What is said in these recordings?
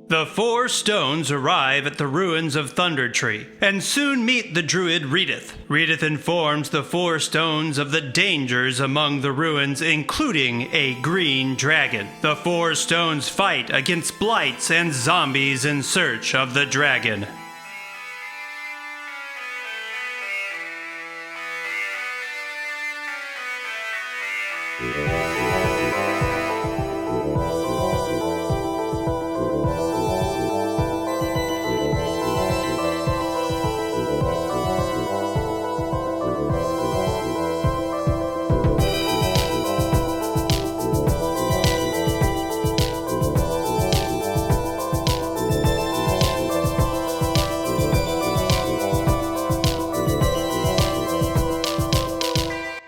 The four stones arrive at the ruins of Thundertree and soon meet the druid Redoith. Redoith informs the four stones of the dangers among the ruins, including a green dragon. The four stones fight against blights and zombies in search of the dragon.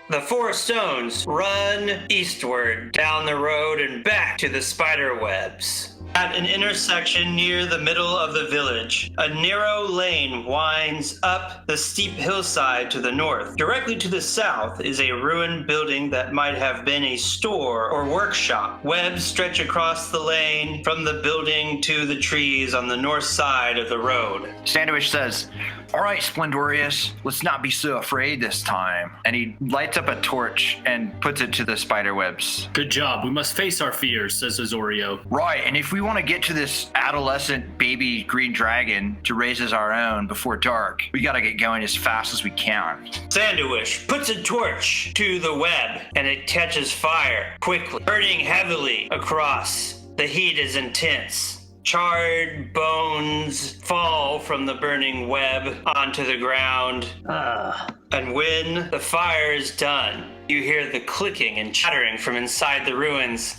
The four stones run eastward down the road and back to the spider webs. At an intersection near the middle of the village, a narrow lane winds up the steep hillside to the north. Directly to the south is a ruined building that might have been a store or workshop. Webs stretch across the lane from the building to the trees on the north side of the road. Sandwich says, "All right, Splendorius, let's not be so afraid this time." And he lights up a torch and puts it to the spider webs. Good job. We must face our fears, says Azorio. Right, and if we want to get to this adolescent baby green dragon to raise as our own before dark, we gotta get going as fast as we can. Sandwich puts a torch to the web and it catches fire quickly, burning heavily across. The heat is intense. Charred bones fall from the burning web onto the ground. And when the fire is done, you hear the clicking and chattering from inside the ruins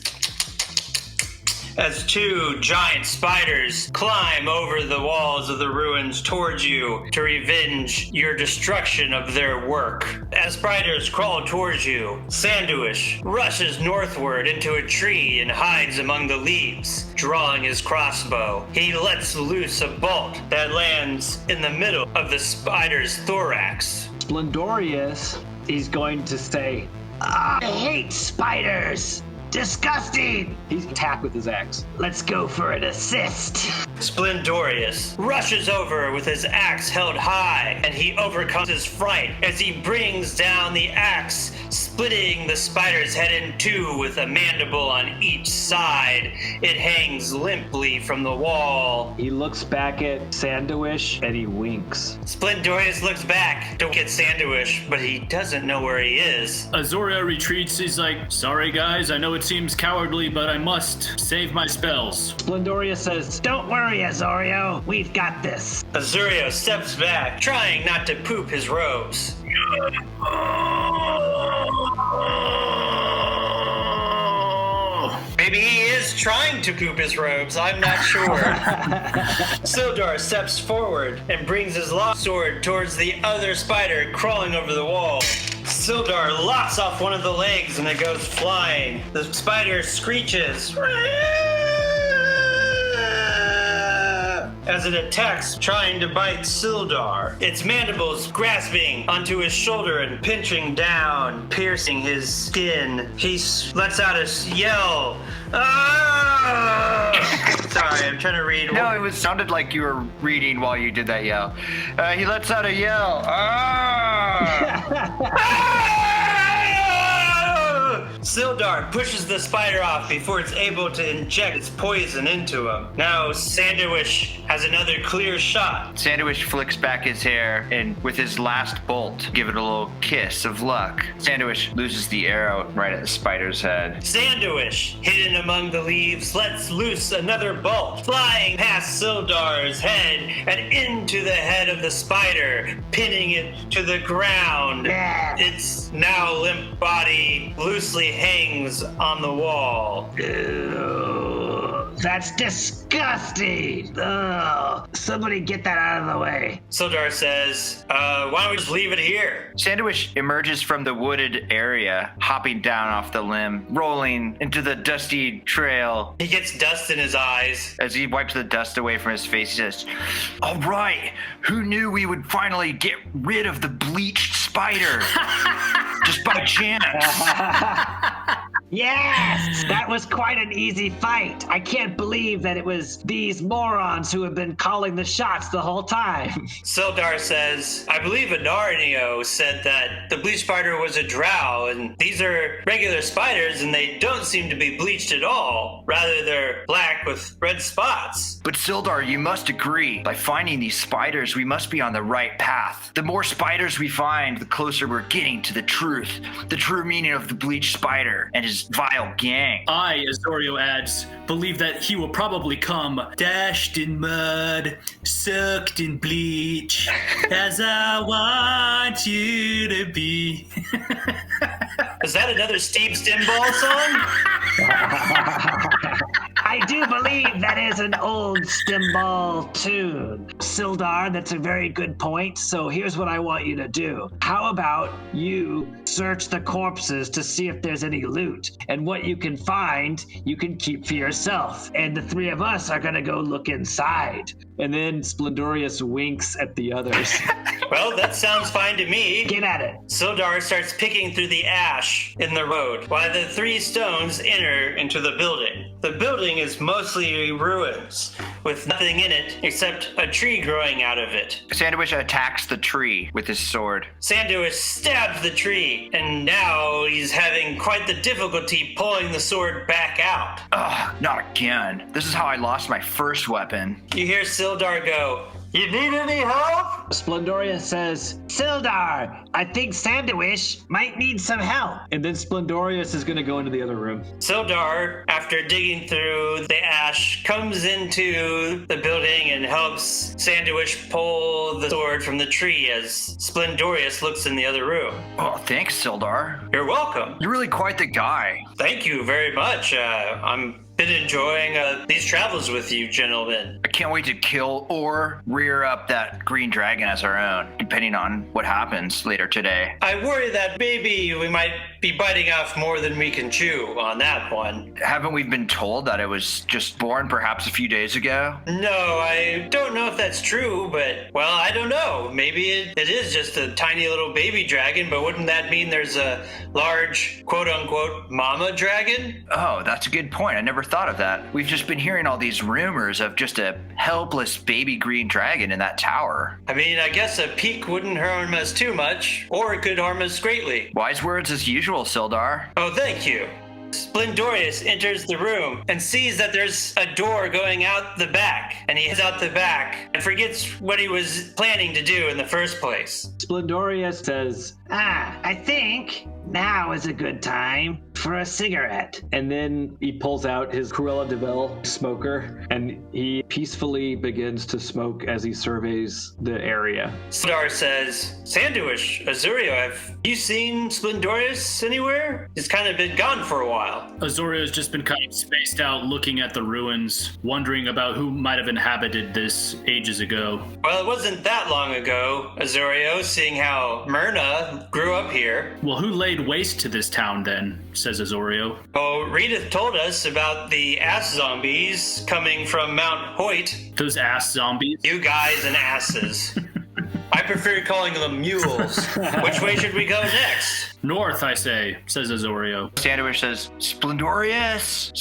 as two giant spiders climb over the walls of the ruins towards you to revenge your destruction of their work. As spiders crawl towards you, Sandwich rushes northward into a tree and hides among the leaves, drawing his crossbow. He lets loose a bolt that lands in the middle of the spider's thorax. Splendorius is going to say, "I hate spiders! Disgusting!" He's attacked with his axe. Let's go for an assist. Splendorius rushes over with his axe held high, and he overcomes his fright as he brings down the axe, splitting the spider's head in two with a mandible on each side. It hangs limply from the wall. He looks back at Sandwich and he winks. Splendorius looks back to look at Sandwich, but he doesn't know where he is. Azorio retreats. He's like, "Sorry, guys. I know it seems cowardly, but I must save my spells." Splendorius says, "Don't worry, Azorio. We've got this." Azurio steps back, trying not to poop his robes. Maybe he is trying to poop his robes, I'm not sure. Sildar steps forward and brings his long sword towards the other spider crawling over the wall. Sildar lops off one of the legs and it goes flying. The spider screeches as it attacks, trying to bite Sildar. Its mandibles grasping onto his shoulder and pinching down, piercing his skin. He lets out a yell. Ah! Sorry, I'm trying to read. No, it sounded like you were reading while you did that yell. He lets out a yell. Ah! Sildar pushes the spider off before it's able to inject its poison into him. Now Sandwich has another clear shot. Sandwich flicks back his hair and with his last bolt, give it a little kiss of luck. Sandwich loses the arrow right at the spider's head. Sandwich, hidden among the leaves, lets loose another bolt, flying past Sildar's head and into the head of the spider, pinning it to the ground. Its now limp body loosely hangs on the wall. Ew, that's disgusting. Ugh. Somebody get that out of the way. Sildar says, why don't we just leave it here? Sandwich emerges from the wooded area, hopping down off the limb, rolling into the dusty trail. He gets dust in his eyes. As he wipes the dust away from his face, he says, "All right, who knew we would finally get rid of the bleached spider? Just by chance." Yes! That was quite an easy fight. I can't believe that it was these morons who have been calling the shots the whole time. Sildar says, I believe Anarinio said that the bleach spider was a drow, and these are regular spiders, and they don't seem to be bleached at all. Rather, they're black with red spots. But Sildar, you must agree, by finding these spiders, we must be on the right path. The more spiders we find, the closer we're getting to the truth, the true meaning of the bleached spider and his vile gang. I, Azorio adds, believe that he will probably come dashed in mud, soaked in bleach, as I want you to be. Is that another Steve Stinball song? I do believe that is an old Stimball tune. Sildar, that's a very good point. So here's what I want you to do. How about you search the corpses to see if there's any loot? And what you can find, you can keep for yourself. And the three of us are going to go look inside. And then Splendorius winks at the others. Well, that sounds fine to me. Get at it. Sildar starts picking through the ash in the road while the three stones enter into the building. The building is mostly ruins, with nothing in it except a tree growing out of it. Sandwich attacks the tree with his sword. Sanduish stabs the tree, and now he's having quite the difficulty pulling the sword back out. Ugh, not again. This is how I lost my first weapon. You hear Sildar go, "You need any help?" Splendoria says, Sildar, I think Sandwich might need some help. And then Splendorius is going to go into the other room. Sildar, after digging through the ash, comes into the building and helps Sandwich pull the sword from the tree as Splendorius looks in the other room. Oh, thanks, Sildar. You're welcome. You're really quite the guy. Thank you very much. I'm been enjoying these travels with you, gentlemen. I can't wait to kill or rear up that green dragon as our own, depending on what happens later today. I worry that maybe we might be biting off more than we can chew on that one. Haven't we been told that it was just born perhaps a few days ago? No, I don't know if that's true, but, well, I don't know. Maybe it is just a tiny little baby dragon, but wouldn't that mean there's a large, quote-unquote, mama dragon? Oh, that's a good point. I never thought of that. We've just been hearing all these rumors of just a helpless baby green dragon in that tower. I mean, I guess a peek wouldn't harm us too much, or it could harm us greatly. Wise words as usual, Sildar. Oh, thank you. Splendorius enters the room and sees that there's a door going out the back, and he heads out the back and forgets what he was planning to do in the first place. Splendorius says, I think now is a good time for a cigarette. and then he pulls out his Cruella de Vil smoker, and he peacefully begins to smoke as he surveys the area. Sildar says, Sandwich, Azurio, have you seen Splendorius anywhere? He's kind of been gone for a while. Azorio's just been kind of spaced out looking at the ruins, wondering about who might have inhabited this ages ago. Well, it wasn't that long ago, Azurio, seeing how Myrna grew up here. Well, who laid waste to this town then, says Azorio. Oh, Redoith told us about the ass zombies coming from Mount Hoyt. Those ass zombies. You guys and asses. I prefer calling them mules. Which way should we go next? North, I say, says Azorio. Sandwich says, Splendorius,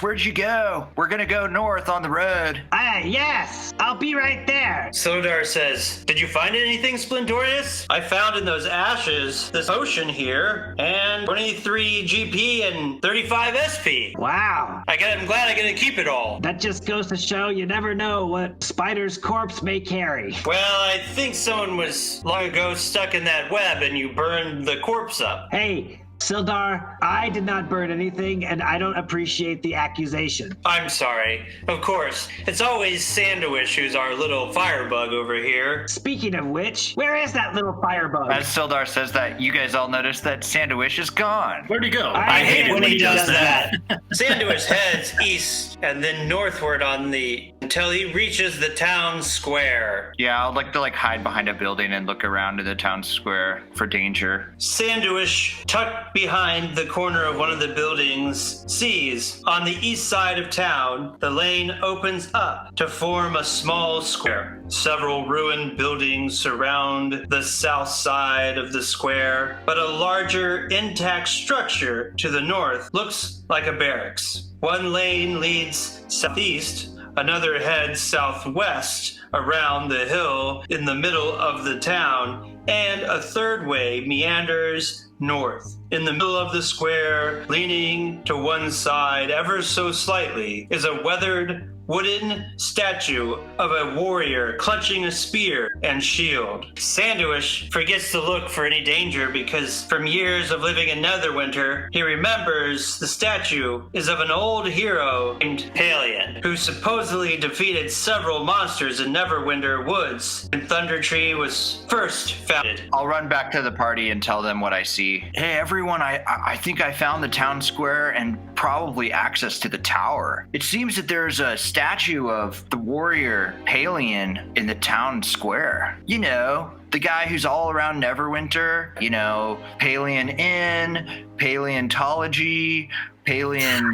where'd you go? We're gonna go north on the road. Yes, I'll be right there. Sildar says, did you find anything, Splendorius? I found in those ashes this potion here, and 23 GP and 35 SP. Wow. I'm glad I get to keep it all. That just goes to show you never know what Spider's corpse may carry. Well, I think someone was long ago stuck in that web and you burned the corpse up. Hey, Sildar, I did not burn anything, and I don't appreciate the accusation. I'm sorry. Of course, it's always Sandwich who's our little firebug over here. Speaking of which, where is that little firebug? As Sildar says that, you guys all notice that Sandwich is gone. Where'd he go? I hate it when he does that. Sandwich heads east and then northward on the until he reaches the town square. Yeah, I'd like to hide behind a building and look around in the town square for danger. Sanduish, tucked behind the corner of one of the buildings, sees on the east side of town, the lane opens up to form a small square. Several ruined buildings surround the south side of the square, but a larger intact structure to the north looks like a barracks. One lane leads southeast, another heads southwest around the hill in the middle of the town, and a third way meanders north. In the middle of the square, leaning to one side ever so slightly, is a weathered wooden statue of a warrior clutching a spear and shield. Sanduish forgets to look for any danger because from years of living in Netherwinter, he remembers the statue is of an old hero named Palion, who supposedly defeated several monsters in Neverwinter woods when Thundertree was first founded. I'll run back to the party and tell them what I see. Hey, everyone, I think I found the town square and probably access to the tower. It seems that there's a statue of the warrior Palion in the town square. You know, the guy who's all around Neverwinter. You know, Palion Inn, Paleontology, Palion...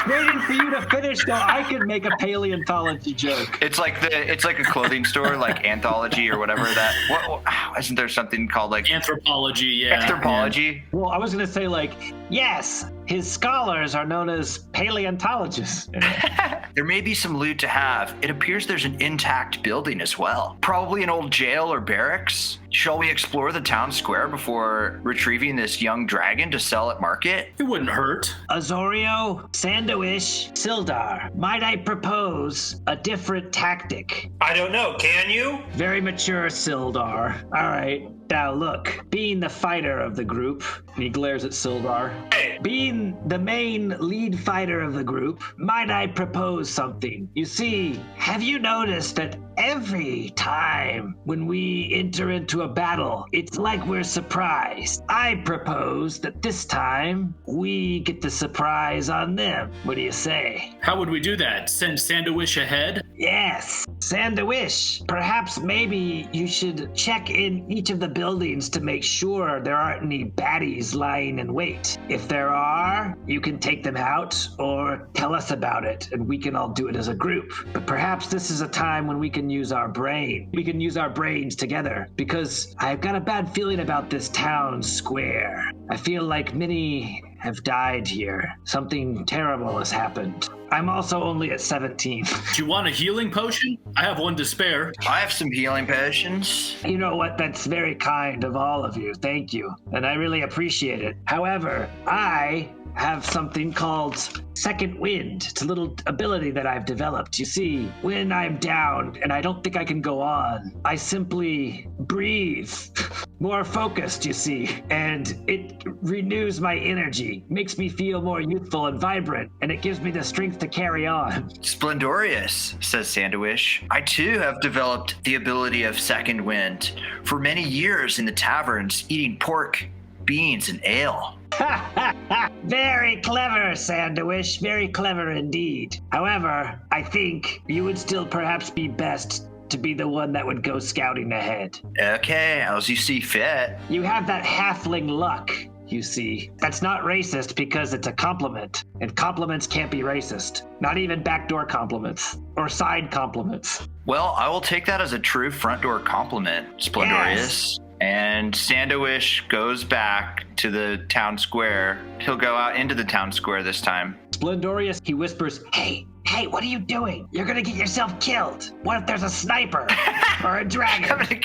Waiting for you to finish so I can make a paleontology joke. It's like a clothing store, like Anthology or whatever that. What isn't there something called like Anthropology? Yeah. Anthropology? Well, I was gonna say yes, his scholars are known as paleontologists. There may be some loot to have. It appears there's an intact building as well. Probably an old jail or barracks. Shall we explore the town square before retrieving this young dragon to sell at market? It wouldn't hurt. Azorio, Sandoish, Sildar, might I propose a different tactic? I don't know, can you? Very mature, Sildar. All right. Now look, being the fighter of the group, And he glares at Sildar. Hey, being the main lead fighter of the group, might I propose something? You see, have you noticed that every time when we enter into a battle, it's like we're surprised? I propose that this time we get the surprise on them. What do you say? How would we do that? Send Sandowish ahead? Yes, Sandowish. Perhaps maybe you should check in each of the buildings to make sure there aren't any baddies lying in wait. If there are, you can take them out or tell us about it and we can all do it as a group. But perhaps this is a time when we can use our brain. We can use our brains together because I've got a bad feeling about this town square. I feel like many have died here. Something terrible has happened. I'm also only at 17. Do you want a healing potion? I have one to spare. I have some healing potions. You know what? That's very kind of all of you. Thank you. And I really appreciate it. However, I have something called Second Wind. It's a little ability that I've developed. You see, when I'm down and I don't think I can go on, I simply breathe. More focused, you see, and it renews my energy, makes me feel more youthful and vibrant, and it gives me the strength to carry on. Splendorious, says Sandowish. I too have developed the ability of Second Wind. For many years in the taverns, eating pork, beans, and ale. Very clever, Sandowish. Very clever indeed. However, I think you would still perhaps be best to be the one that would go scouting ahead. Okay, as you see fit. You have that halfling luck, you see. That's not racist because it's a compliment, and compliments can't be racist. Not even backdoor compliments or side compliments. Well, I will take that as a true front door compliment, Splendorious. Yes. And Sandowish goes back to the town square. He'll go out into the town square this time. Splendorious, he whispers, Hey, what are you doing? You're gonna get yourself killed. What if there's a sniper or a dragon?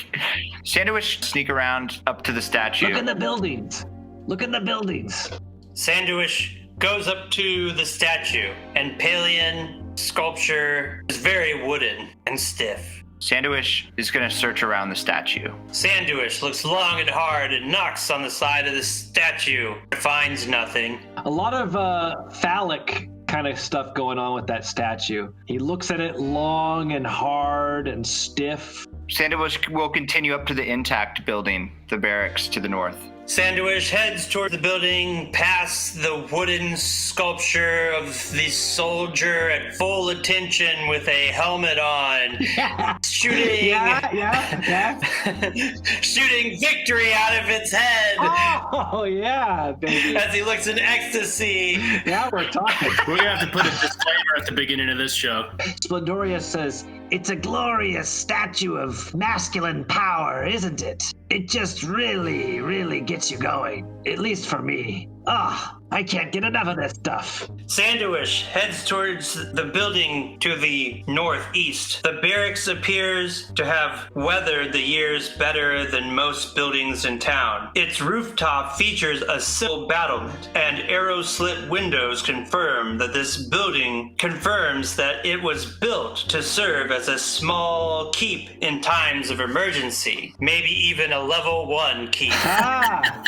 Sandowish sneak around up to the statue. Look in the buildings. Look in the buildings. Sandowish goes up to the statue, and Palion sculpture is very wooden and stiff. Sandowish is going to search around the statue. Sandowish looks long and hard and knocks on the side of the statue, but finds nothing. a lot of phallic kind of stuff going on with that statue. He looks at it long and hard and stiff. Sandwich will continue up to the intact building, the barracks to the north. Sandwich heads toward the building, past the wooden sculpture of the soldier at full attention with a helmet on, shooting shooting victory out of its head. Oh, yeah, baby. As he looks in ecstasy. Now we're talking. We're gonna have to put a disclaimer at the beginning of this show. Splendorius says, "It's a glorious statue of masculine power, isn't it? It just really, really gets you going. At least for me. I can't get enough of this stuff." Sandwich heads towards the building to the northeast. The barracks appears to have weathered the years better than most buildings in town. Its rooftop features a silver battlement, and arrow-slit windows confirm that this building confirms that it was built to serve as a small keep in times of emergency. Maybe even a level 1 keep.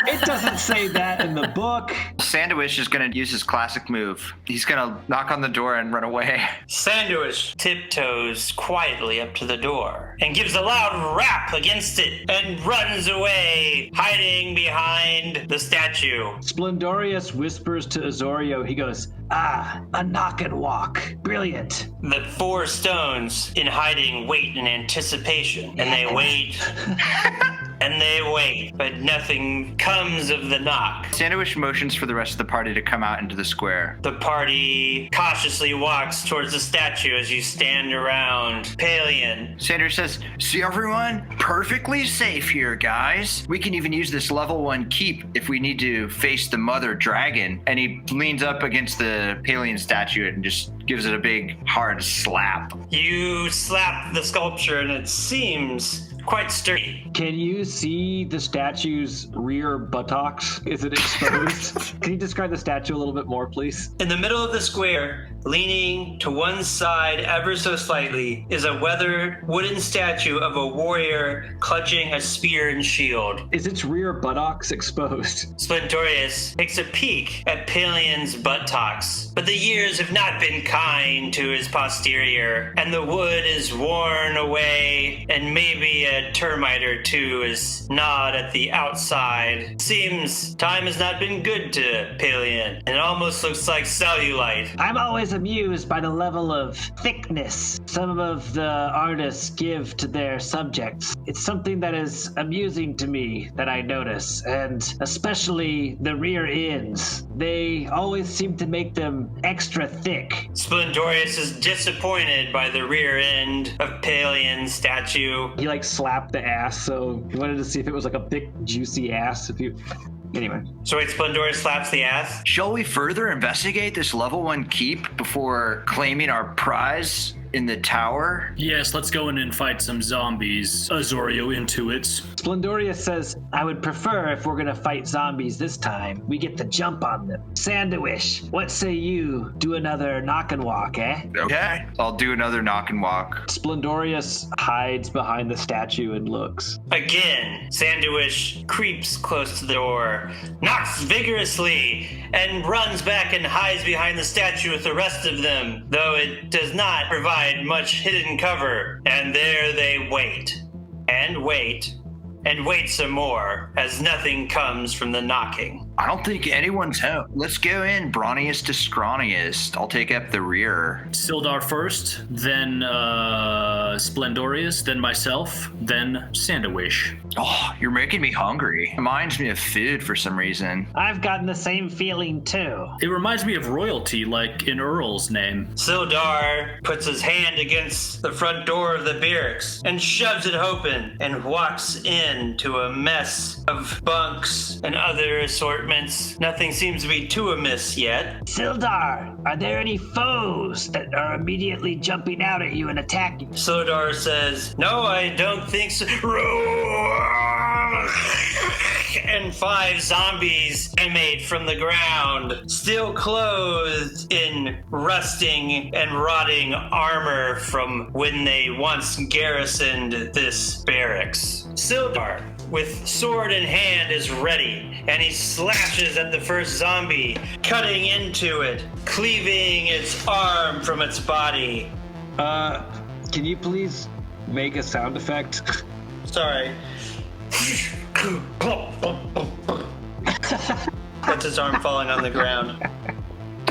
It doesn't say that in the book. Sandwich is going to use his classic move. He's going to knock on the door and run away. Sandwich tiptoes quietly up to the door and gives a loud rap against it and runs away, hiding behind the statue. Splendorius whispers to Azorio. He goes, A knock and walk. Brilliant. The 4 stones in hiding wait in anticipation, and they wait. And they wait, but nothing comes of the knock. Sandwich motions for the rest of the party to come out into the square. The party cautiously walks towards the statue as you stand around. Palian. Sandwich says, "See everyone? Perfectly safe here, guys. We can even use this level 1 keep if we need to face the mother dragon." And he leans up against the Palian statue and just gives it a big, hard slap. You slap the sculpture and it seems quite sturdy. "Can you see the statue's rear buttocks? Is it exposed?" Can you describe the statue a little bit more, please? In the middle of the square, leaning to one side ever so slightly, is a weathered wooden statue of a warrior clutching a spear and shield. Is its rear buttocks exposed? Splendorius takes a peek at Palian's buttocks, but the years have not been kind to his posterior, and the wood is worn away, and maybe a termite or two is gnawed at the outside. Seems time has not been good to Palian. It almost looks like cellulite. I'm always amused by the level of thickness some of the artists give to their subjects. It's something that is amusing to me that I notice, and especially the rear ends. They always seem to make them extra thick. Splendorius is disappointed by the rear end of Palian's statue. He slapped the ass, so he wanted to see if it was like a big juicy ass. Anyway. So wait, Splendorius slaps the ass? Shall we further investigate this level 1 keep before claiming our prize in the tower? Yes, let's go in and fight some zombies. Azorio intuits. Splendorius says, "I would prefer if we're gonna fight zombies this time, we get the jump on them. Sandwich, what say you do another knock and walk, eh?" Okay. I'll do another knock and walk. Splendorius hides behind the statue and looks. Again, Sandwich creeps close to the door, knocks vigorously, and runs back and hides behind the statue with the rest of them, though it does not provide much hidden cover. And there they wait, and wait, and wait some more, as nothing comes from the knocking. I don't think anyone's home. Let's go in, brawniest to scrawniest. I'll take up the rear. Sildar first, then Splendorius, then myself, then Sandwich. Oh, you're making me hungry. Reminds me of food for some reason. I've gotten the same feeling too. It reminds me of royalty, like in Earl's name. Sildar puts his hand against the front door of the barracks and shoves it open and walks into a mess of bunks and other assortments. Nothing seems to be too amiss yet. Sildar, are there any foes that are immediately jumping out at you and attacking? Sildar says, "No, I don't think so." And 5 zombies emanate from the ground, still clothed in rusting and rotting armor from when they once garrisoned this barracks. Sildar, with sword in hand, is ready, and he slashes at the first zombie, cutting into it, cleaving its arm from its body. Can you please make a sound effect? Sorry. That's his arm falling on the ground.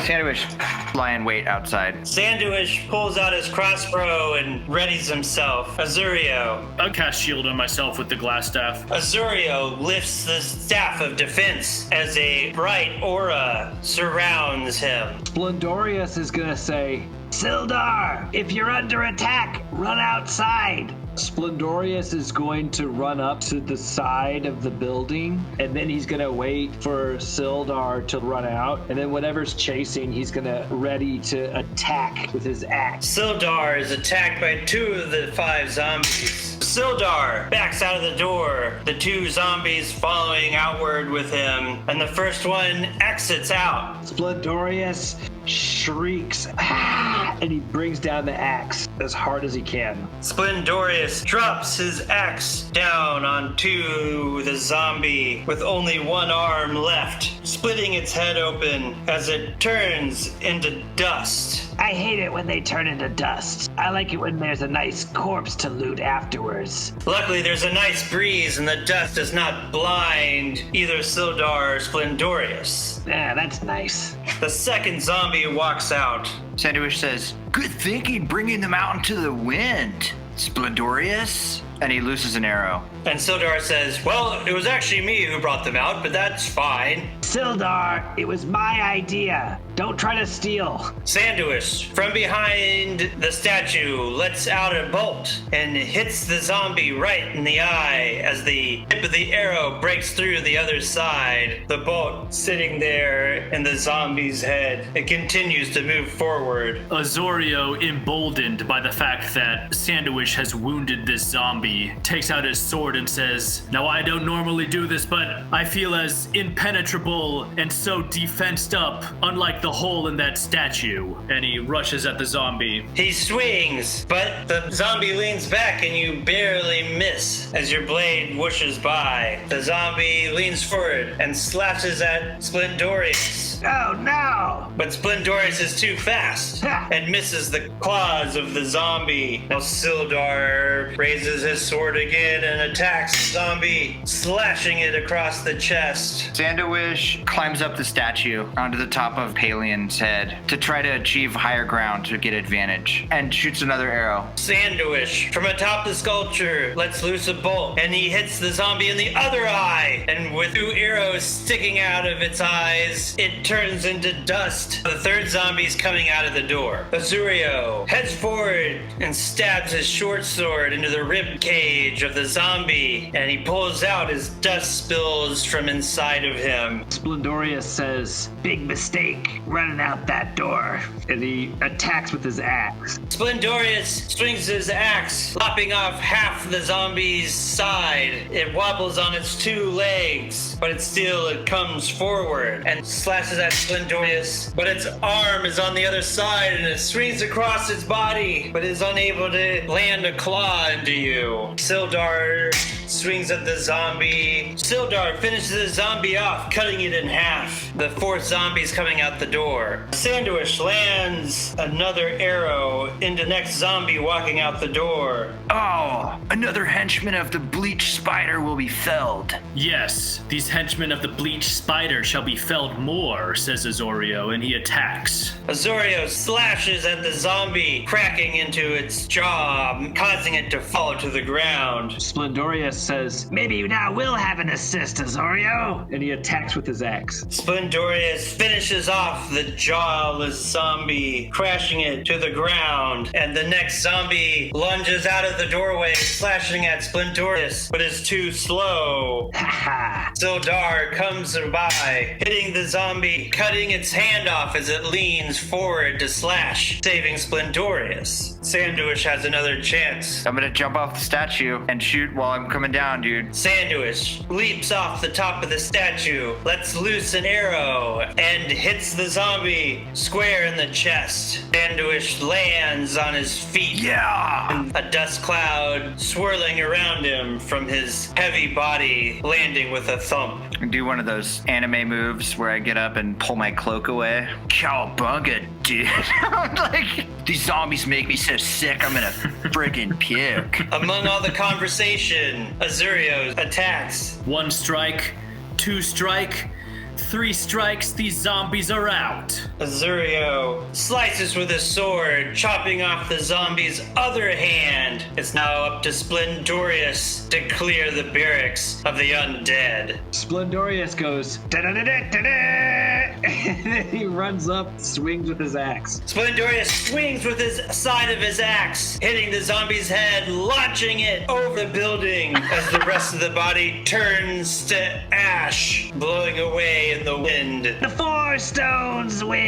Sandwich, lie in wait outside. Sandwich pulls out his crossbow and readies himself. Azurio. I'll cast shield on myself with the glass staff. Azurio lifts the staff of defense as a bright aura surrounds him. Splendorius is gonna say, Sildar, if you're under attack, run outside. Splendorius is going to run up to the side of the building, and then he's going to wait for Sildar to run out, and then whatever's chasing, he's going to ready to attack with his axe. Sildar is attacked by 2 of the 5 zombies. Sildar backs out of the door, the 2 zombies following outward with him, and the first one exits out. Splendorius shrieks, and he brings down the axe as hard as he can. Splendorius drops his axe down onto the zombie with only one arm left, splitting its head open as it turns into dust. I hate it when they turn into dust. I like it when there's a nice corpse to loot afterwards. Luckily, there's a nice breeze and the dust does not blind either Sildar or Splendorius. Yeah, that's nice. The second zombie walks out. Sandwich says, good thinking bringing them out into the wind, Splendorius. And he looses an arrow. And Sildar says, well, it was actually me who brought them out, but that's fine. Sildar, it was my idea. Don't try to steal. Sandwich, from behind the statue, lets out a bolt and hits the zombie right in the eye as the tip of the arrow breaks through the other side. The bolt sitting there in the zombie's head. It continues to move forward. Azurio, emboldened by the fact that Sandwich has wounded this zombie, takes out his sword and says, now I don't normally do this, but I feel as impenetrable and so defensed up, unlike the hole in that statue. And he rushes at the zombie. He swings, but the zombie leans back and you barely miss as your blade whooshes by. The zombie leans forward and slashes at Splendorius. Oh no! But Splendorius is too fast and misses the claws of the zombie. Now Sildar raises his sword again and attacks the zombie, slashing it across the chest. Sandwich climbs up the statue onto the top of Palian's head to try to achieve higher ground to get advantage, and shoots another arrow. Sandwich, from atop the sculpture, lets loose a bolt, and he hits the zombie in the other eye. And with 2 arrows sticking out of its eyes, it turns into dust. The third zombie's coming out of the door. Azurio heads forward and stabs his short sword into the rib cage of the zombie, and he pulls out as dust spills from inside of him. Splendorius says, big mistake running out that door. And he attacks with his axe. Splendorius swings his axe, lopping off half the zombie's side. It wobbles on its 2 legs, but it comes forward and slashes at Splendorius. But its arm is on the other side and it swings across its body, but is unable to land a claw into you. Sildar swings at the zombie. Sildar finishes the zombie off, cutting it in half. The 4th zombie's coming out the door. Sandwich lands another arrow into next zombie walking out the door. Oh, another henchman of the bleached spider will be felled. Yes, these henchmen of the bleached spider shall be felled more, says Azurio, and he attacks. Azurio slashes at the zombie, cracking into its jaw, causing it to fall to the ground. Splendorius says, Maybe now we'll have an assist, Azurio. and he attacks with his axe. Splendorius finishes off the jawless zombie, crashing it to the ground, and the next zombie lunges out of the doorway, slashing at Splendorius, but is too slow. Sildar comes by, hitting the zombie, cutting its hand off as it leans forward to slash, saving Splendorius. Sandwich has another chance. I'm gonna jump off the statue and shoot while I'm coming coming down, dude. Sandwich leaps off the top of the statue, lets loose an arrow, and hits the zombie square in the chest. Sandwich lands on his feet. Yeah! A dust cloud swirling around him from his heavy body, landing with a thump. Do one of those anime moves where I get up and pull my cloak away. Cowabunga, dude. I'm like, these zombies make me so sick, I'm gonna friggin' puke. Among all the conversation, Azurio attacks. 1 strike, 2 strike, 3 strikes, these zombies are out. Azurio slices with his sword, chopping off the zombie's other hand. It's now up to Splendorius to clear the barracks of the undead. Splendorius goes, da-da-da-da-da-da, and then he runs up, swings with his axe. Splendorius swings with his side of his axe, hitting the zombie's head, launching it over the building as the rest of the body turns to ash, blowing away in the wind. The 4 stones win.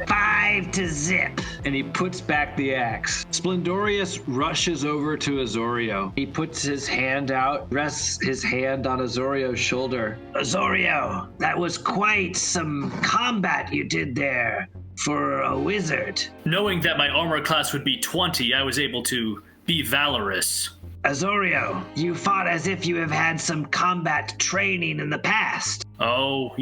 5-0. And he puts back the axe. Splendorius rushes over to Azurio. He puts his hand out, rests his hand on Azorio's shoulder. Azurio, that was quite some combat you did there for a wizard. Knowing that my armor class would be 20, I was able to be valorous. Azurio, you fought as if you have had some combat training in the past. Oh,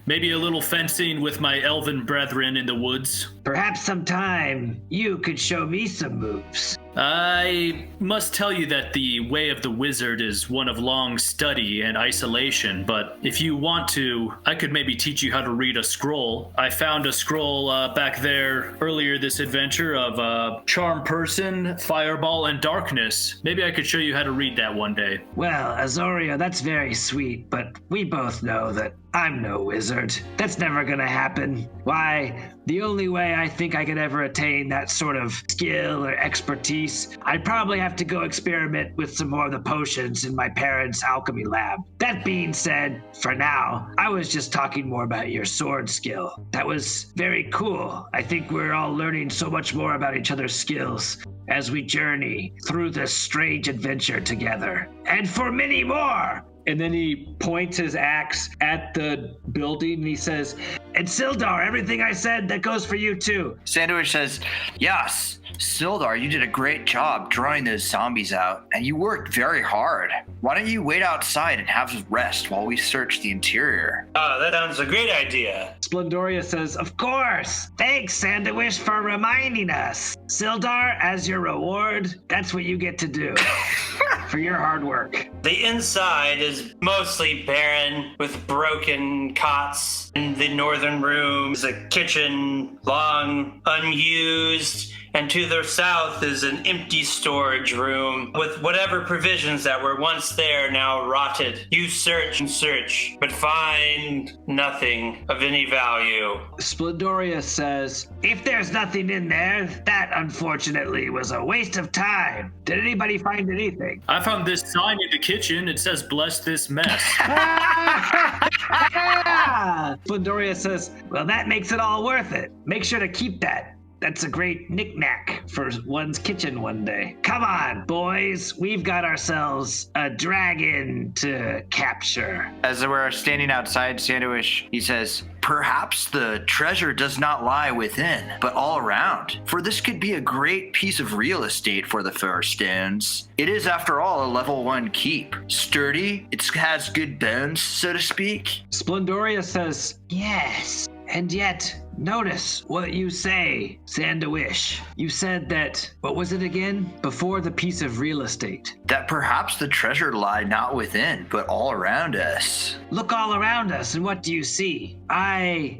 maybe a little fencing with my elven brethren in the woods. Perhaps sometime you could show me some moves. I must tell you that the way of the wizard is one of long study and isolation, but if you want to, I could maybe teach you how to read a scroll. I found a scroll back there earlier this adventure of Charm Person, Fireball, and Darkness. Maybe I could show you how to read that one day. Well, Azurio, that's very sweet, but we both know that I'm no wizard. That's never gonna happen. Why, the only way I think I could ever attain that sort of skill or expertise, I'd probably have to go experiment with some more of the potions in my parents' alchemy lab. That being said, for now, I was just talking more about your sword skill. That was very cool. I think we're all learning so much more about each other's skills as we journey through this strange adventure together. And for many more! And then he points his axe at the building and he says, And Sildar, everything I said, that goes for you too. Sandwich says, yes, Sildar, you did a great job drawing those zombies out, and you worked very hard. Why don't you wait outside and have a rest while we search the interior? Oh, that sounds a great idea. Splendoria says, Of course. Thanks, Sandawish, for reminding us. Sildar, as your reward, that's what you get to do for your hard work. The inside is mostly barren, with broken cots. In the northern room is a kitchen, long unused, and to the south is an empty storage room with whatever provisions that were once there now rotted. You search and search, but find nothing of any value. Splendoria says, If there's nothing in there, that unfortunately was a waste of time. Did anybody find anything? I found this sign in the kitchen. It says, "Bless this mess." Splendoria says, Well, that makes it all worth it. Make sure to keep that. That's a great knick-knack for one's kitchen one day. Come on, boys. We've got ourselves a dragon to capture. As we're standing outside Sandwich, he says, perhaps the treasure does not lie within, but all around. For this could be a great piece of real estate for the Fairstones. It is, after all, a level 1 keep. Sturdy, it has good bones, so to speak. Splendoria says, Yes. And yet, notice what you say, Sandawish. You said that, what was it again? Before the piece of real estate. That perhaps the treasure lie not within, but all around us. Look all around us, and what do you see?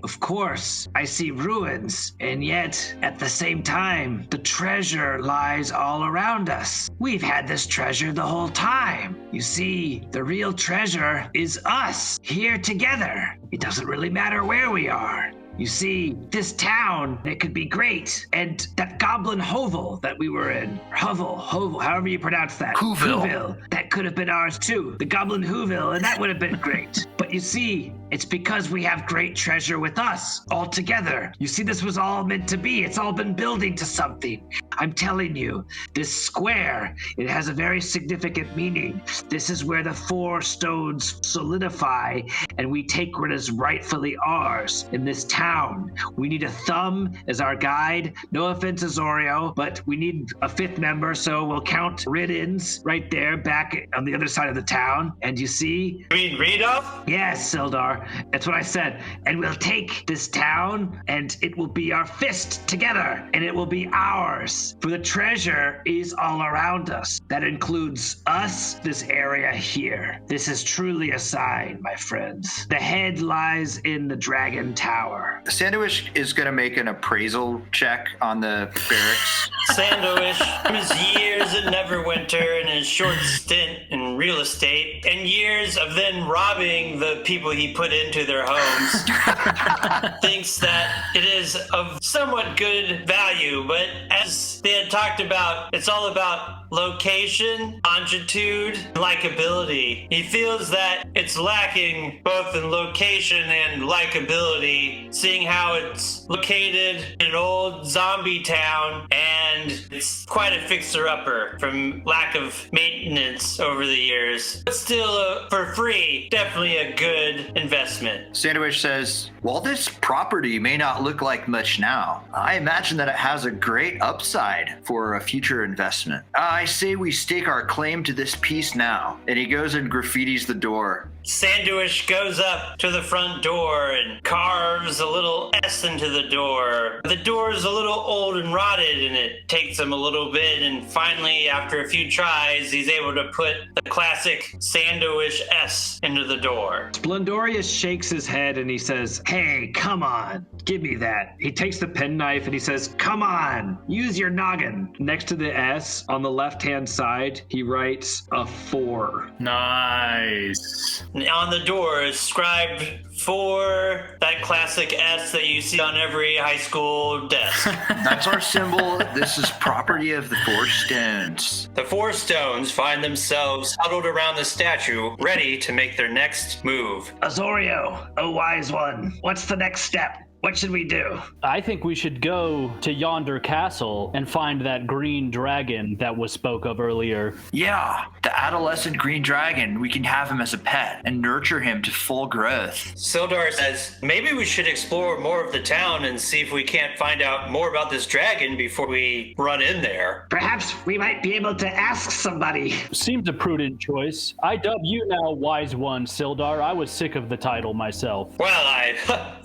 Of course, I see ruins, and yet, at the same time, the treasure lies all around us. We've had this treasure the whole time. You see, the real treasure is us, here together. It doesn't really matter where we are. You see, this town, it could be great. And that goblin hovel that we were in, hovel, however you pronounce that. Whoville. That could have been ours too. The goblin Whoville, and that would have been great. But you see, it's because we have great treasure with us, all together. You see, this was all meant to be. It's all been building to something. I'm telling you, this square, it has a very significant meaning. This is where the 4 stones solidify, and we take what is rightfully ours in this town. We need a thumb as our guide. No offense, Azorio, but we need a 5th member, so we'll count Riddens right there back on the other side of the town. And you see? You mean Redoith? Yes, Sildar. That's what I said. And we'll take this town, and it will be our fist together, and it will be ours. For the treasure is all around us. That includes us, this area here. This is truly a sign, my friends. The head lies in the Dragon Tower. Sandwich is going to make an appraisal check on the barracks. Sandowish, from his years in Neverwinter and his short stint in real estate, and years of then robbing the people he put into their homes, thinks that it is of somewhat good value, but as they had talked about, it's all about location, longitude, likability. He feels that it's lacking both in location and likability, seeing how it's located in an old zombie town, and it's quite a fixer-upper from lack of maintenance over the years. But still, for free, definitely a good investment. Sandwich says, while this property may not look like much now, I imagine that it has a great upside for a future investment. I say we stake our claim to this piece now. And he goes and graffitis the door. Sandowish goes up to the front door and carves a little S into the door. The door is a little old and rotted, and it takes him a little bit, and finally, after a few tries, he's able to put the classic Sandowish S into the door. Splendorius shakes his head and he says, "Hey, come on, give me that." He takes the penknife and he says, "Come on, use your noggin." Next to the S on the left-hand side, he writes a 4. Nice. On the door is scribed for that classic S that you see on every high school desk. That's our symbol. This is property of the 4 stones. The 4 stones find themselves huddled around the statue, ready to make their next move. Azorio, a wise one, what's the next step? What should we do? I think we should go to yonder castle and find that green dragon that was spoke of earlier. Yeah, the adolescent green dragon. We can have him as a pet and nurture him to full growth. Sildar says, maybe we should explore more of the town and see if we can't find out more about this dragon before we run in there. Perhaps we might be able to ask somebody. Seems a prudent choice. I dub you now wise one, Sildar. I was sick of the title myself. Well, I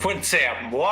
wouldn't say I'm wise.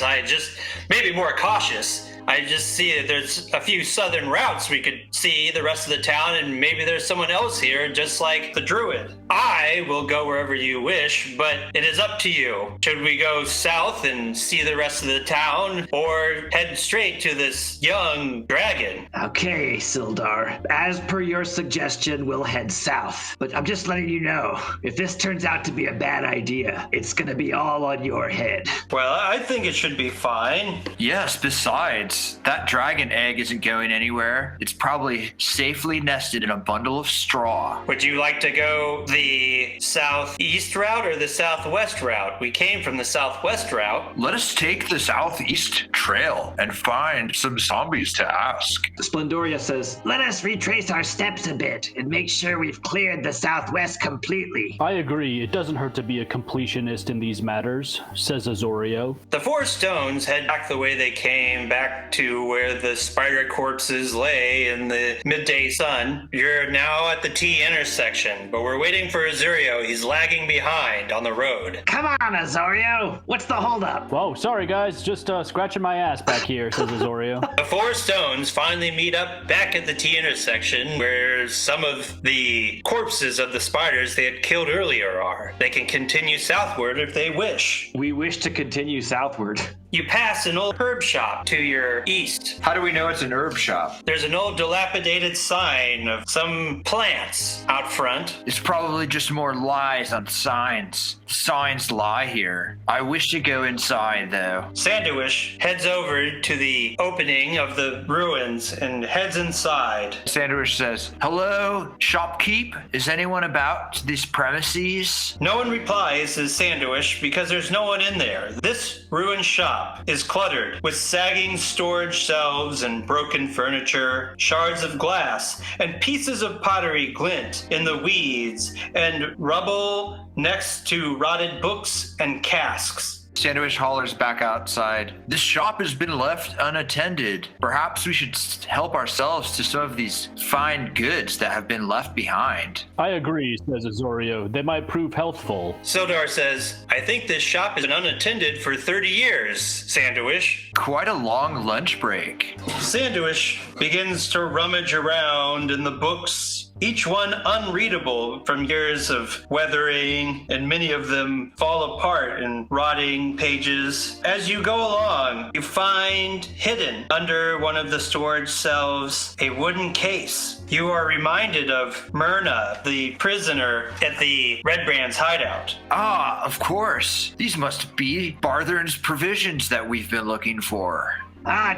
I just maybe more cautious. I just see that there's a few southern routes we could see the rest of the town, and maybe there's someone else here, just like the druid. I will go wherever you wish, but it is up to you. Should we go south and see the rest of the town, or head straight to this young dragon? Okay, Sildar. As per your suggestion, we'll head south. But I'm just letting you know, if this turns out to be a bad idea, it's gonna be all on your head. Well, I think it should be fine. Yes, besides, that dragon egg isn't going anywhere. It's probably safely nested in a bundle of straw. Would you like to go the southeast route or the southwest route? We came from the southwest route. Let us take the southeast trail and find some zombies to ask. Splendoria says, Let us retrace our steps a bit and make sure we've cleared the southwest completely. I agree. It doesn't hurt to be a completionist in these matters, says Azorio. The 4 stones head back the way they came, back to where the spider corpses lay in the midday sun. You're now at the T intersection, but we're waiting for Azurio. He's lagging behind on the road. Come on, Azorio. What's the holdup? Whoa, sorry guys, just scratching my ass back here, says Azorio. The 4 stones finally meet up back at the T intersection where some of the corpses of the spiders they had killed earlier are. They can continue southward if they wish. "We wish to continue southward." You pass an old herb shop to your east. How do we know it's an herb shop? There's an old dilapidated sign of some plants out front. It's probably just more lies on signs. Signs lie here. I wish to go inside, though. Sandowish heads over to the opening of the ruins and heads inside. Sandwich says, "Hello, shopkeep? Is anyone about these premises?" No one replies as Sandowish because there's no one in there. This ruined shop shop is cluttered with sagging storage shelves and broken furniture, shards of glass, and pieces of pottery glint in the weeds, and rubble next to rotted books and casks. Sandwich hollers back outside. This shop has been left unattended. Perhaps we should help ourselves to some of these fine goods that have been left behind. I agree, says Azorio. They might prove healthful. Sildar says, I think this shop has been unattended for 30 years, Sandowish. Quite a long lunch break. Sandowish begins to rummage around in the books, each one unreadable from years of weathering, and many of them fall apart in rotting pages. As you go along, you find hidden under one of the storage shelves a wooden case. You are reminded of Myrna, the prisoner at the Red Brand's hideout. Ah, of course. These must be Barthorn's provisions that we've been looking for.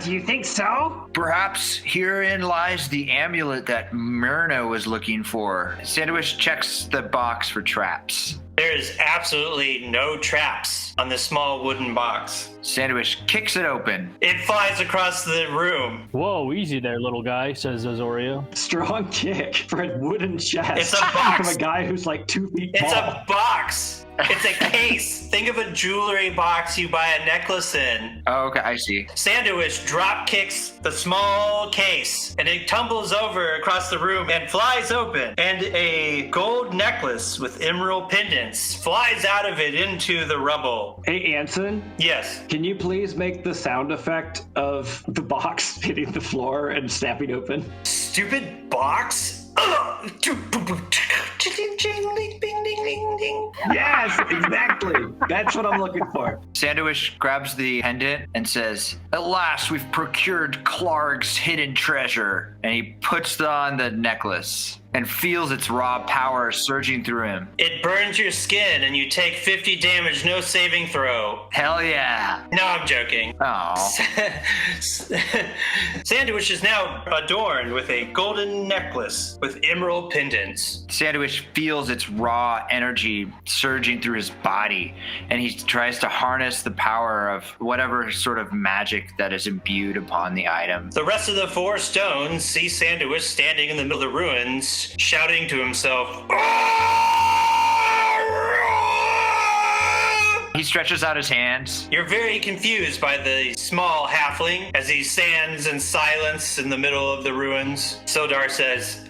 Do you think so? Perhaps herein lies the amulet that Myrna was looking for. Sandwich checks the box for traps. There is absolutely no traps on this small wooden box. Sandwich kicks it open. It flies across the room. Whoa, easy there, little guy, says Azorio. Strong kick for a wooden chest. It's a box. From a guy who's like 2 feet It's tall. a box. It's a case. Think of a jewelry box you buy a necklace in. Oh, okay, I see. Sandowish drop kicks the small case, and it tumbles over across the room and flies open. And a gold necklace with emerald pendants flies out of it into the rubble. Hey, Anson, Yes. can you please make the sound effect of the box hitting the floor and snapping open? Stupid box. Yes, exactly. That's what I'm looking for. Sandwich grabs the pendant and says, "At last we've procured Clark's hidden treasure." And he puts on the necklace and feels its raw power surging through him. It burns your skin and you take 50 damage, no saving throw. Hell yeah. No, I'm joking. Oh. Sandwich is now adorned with a golden necklace with emerald pendants. Sandwich feels its raw energy surging through his body, and he tries to harness the power of whatever sort of magic that is imbued upon the item. The rest of the 4 stones see Sandwich standing in the middle of the ruins, shouting to himself. He stretches out his hands. You're very confused by the small halfling as he stands in silence in the middle of the ruins. Sildar says,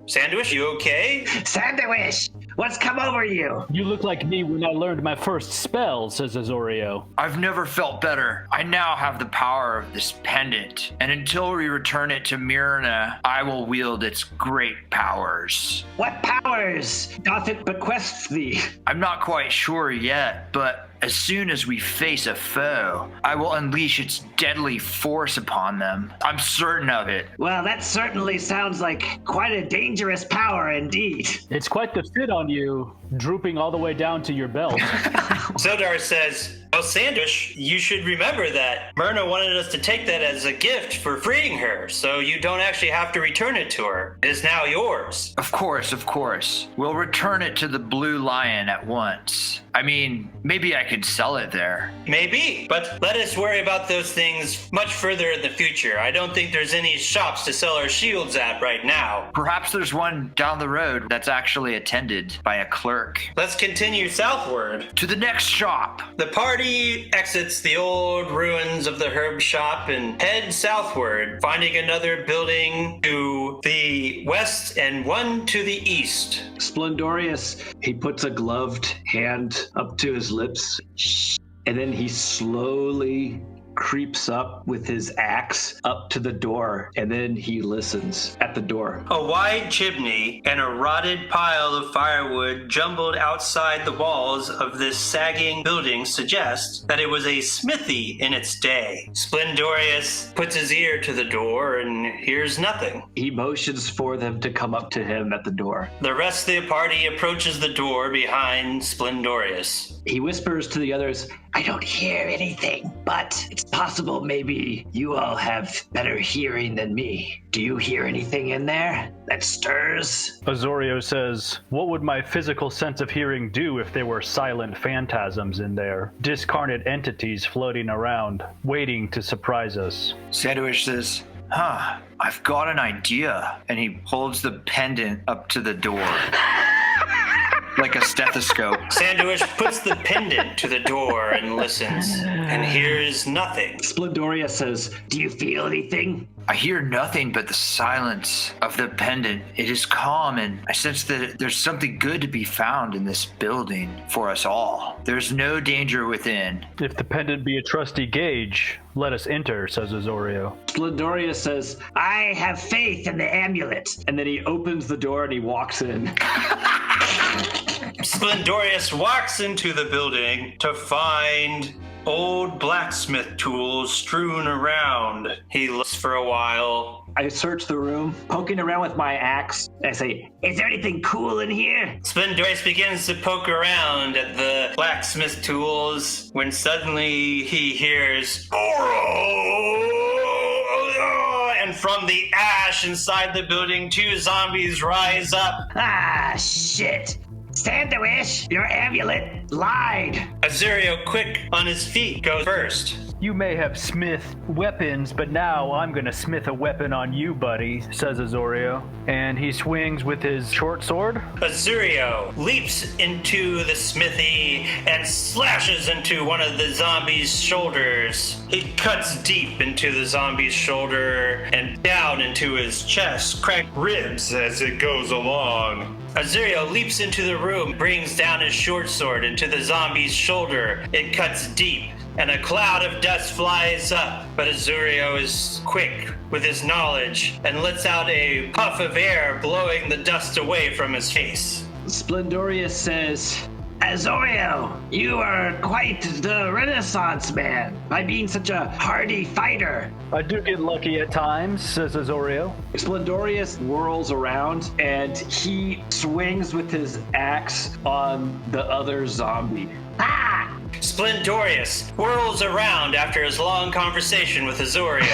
Sandwich, you okay? Sandowish, what's come over you? You look like me when I learned my first spell, says Azorio. I've never felt better. I now have the power of this pendant, and until we return it to Myrna, I will wield its great powers. What powers doth it bequest thee? I'm not quite sure yet, but as soon as we face a foe, I will unleash its deadly force upon them. I'm certain of it. Well, that certainly sounds like quite a dangerous power indeed. It's quite the fit on you, drooping all the way down to your belt. Sildar says, well, Sandwich, you should remember that Myrna wanted us to take that as a gift for freeing her, so you don't actually have to return it to her. It is now yours. Of course, of course. We'll return it to the Blue Lion at once. I mean, maybe I could sell it there. Maybe, but let us worry about those things much further in the future. I don't think there's any shops to sell our shields at right now. Perhaps there's one down the road that's actually attended by a clerk. Let's continue southward. To the next shop. The party exits the old ruins of the herb shop and heads southward, finding another building to the west and one to the east. Splendorious, he puts a gloved hand up to his lips, and then he slowly creeps up with his axe up to the door, and then he listens at the door. A wide chimney and a rotted pile of firewood jumbled outside the walls of this sagging building suggest that it was a smithy in its day. Splendorious puts his ear to the door and hears nothing. He motions for them to come up to him at the door. The rest of the party approaches the door behind Splendorious. He whispers to the others, I don't hear anything, but it's possible maybe you all have better hearing than me. Do you hear anything in there that stirs? Azorio says, what would my physical sense of hearing do if there were silent phantasms in there? Discarnate entities floating around, waiting to surprise us. Sandwich says, I've got an idea. And he holds the pendant up to the door. Like a stethoscope. Sandwich puts the pendant to the door and listens, and hears nothing. Splendoria says, do you feel anything? I hear nothing but the silence of the pendant. It is calm, and I sense that there's something good to be found in this building for us all. There's no danger within. If the pendant be a trusty gauge, let us enter, says Azorio. Splendoria says, I have faith in the amulet. And then he opens the door and he walks in. Splendorius walks into the building to find old blacksmith tools strewn around. He looks for a while. I search the room, poking around with my axe. I say, Is there anything cool in here? Splendorius begins to poke around at the blacksmith tools when suddenly he hears and from the ash inside the building, 2 zombies rise up. Ah, shit. Sandwich, your amulet lied. Azurio, quick on his feet, goes first. You may have smith weapons, but now I'm gonna smith a weapon on you, buddy, says Azorio. And he swings with his short sword. Azurio leaps into the smithy and slashes into one of the zombie's shoulders. He cuts deep into the zombie's shoulder and down into his chest, crack ribs as it goes along. Azurio leaps into the room, brings down his short sword into the zombie's shoulder. It cuts deep, and a cloud of dust flies up. But Azurio is quick with his knowledge and lets out a puff of air, blowing the dust away from his face. Splendoria says, Azorio, you are quite the Renaissance man by being such a hardy fighter. I do get lucky at times, says Azorio. Splendorius whirls around and he swings with his axe on the other zombie. Ah! Splendorius whirls around after his long conversation with Azorio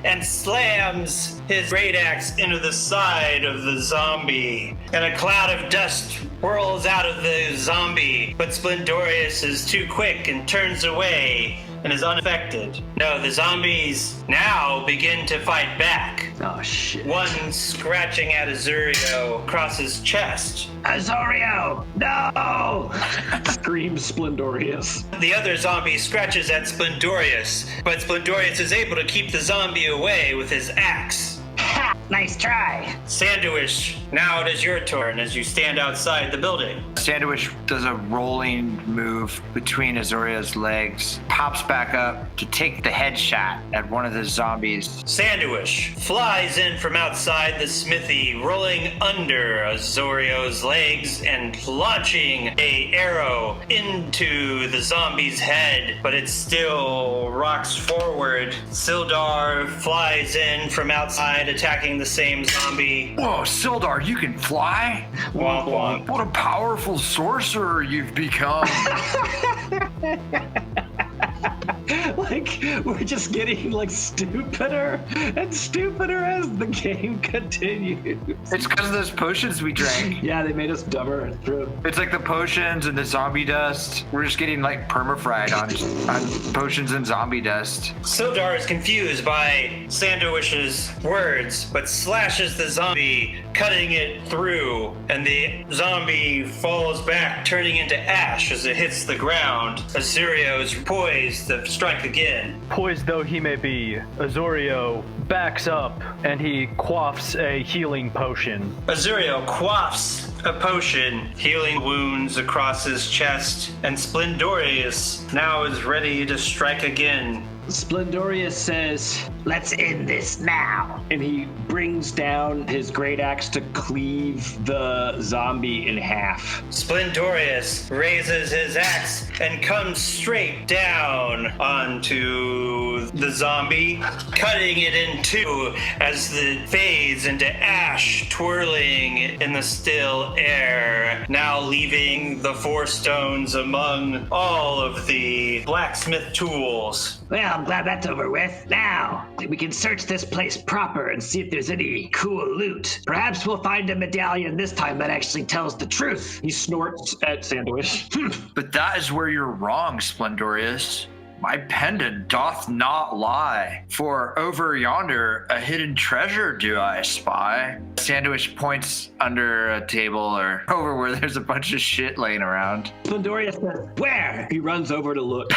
and slams his great axe into the side of the zombie. And a cloud of dust whirls out of the zombie, but Splendorius is too quick and turns away and is unaffected. No, the zombies now begin to fight back. Oh, shit. One scratching at Azurio across his chest. Azorio, no! Screams Splendorius. The other zombie scratches at Splendorius, but Splendorius is able to keep the zombie away with his axe. Ha! Nice try. Sandwich, now it is your turn as you stand outside the building. Sandwich does a rolling move between Azorio's legs, pops back up to take the headshot at one of the zombies. Sandwich flies in from outside the smithy, rolling under Azorio's legs and launching a arrow into the zombie's head, but it still rocks forward. Sildar flies in from outside, attacking the same zombie. Whoa, Sildar, you can fly? Womp womp. What a powerful sorcerer you've become. Like, we're just getting, like, stupider and stupider as the game continues. It's because of those potions we drank. Yeah, they made us dumber. It's true. It's like the potions and the zombie dust. We're just getting, like, perma-fried on potions and zombie dust. Sildar is confused by Sandwich's words, but slashes the zombie, cutting it through, and the zombie falls back, turning into ash as it hits the ground. Azurio is poised to strike again. Poised though he may be, Azorio backs up and he quaffs a healing potion. Azurio quaffs a potion, healing wounds across his chest, and Splendorius now is ready to strike again. Splendorius says, let's end this now. And he brings down his great axe to cleave the zombie in half. Splendorius raises his axe and comes straight down onto of the zombie, cutting it in two as it fades into ash twirling in the still air, now leaving the 4 stones among all of the blacksmith tools. Well, I'm glad that's over with. Now, we can search this place proper and see if there's any cool loot. Perhaps we'll find a medallion this time that actually tells the truth. He snorts at Sandwich. But that is where you're wrong, Splendorius. My pendant doth not lie, for over yonder a hidden treasure do I spy. Sandwich points under a table or over where there's a bunch of shit laying around. Splendorius says, where? He runs over to look.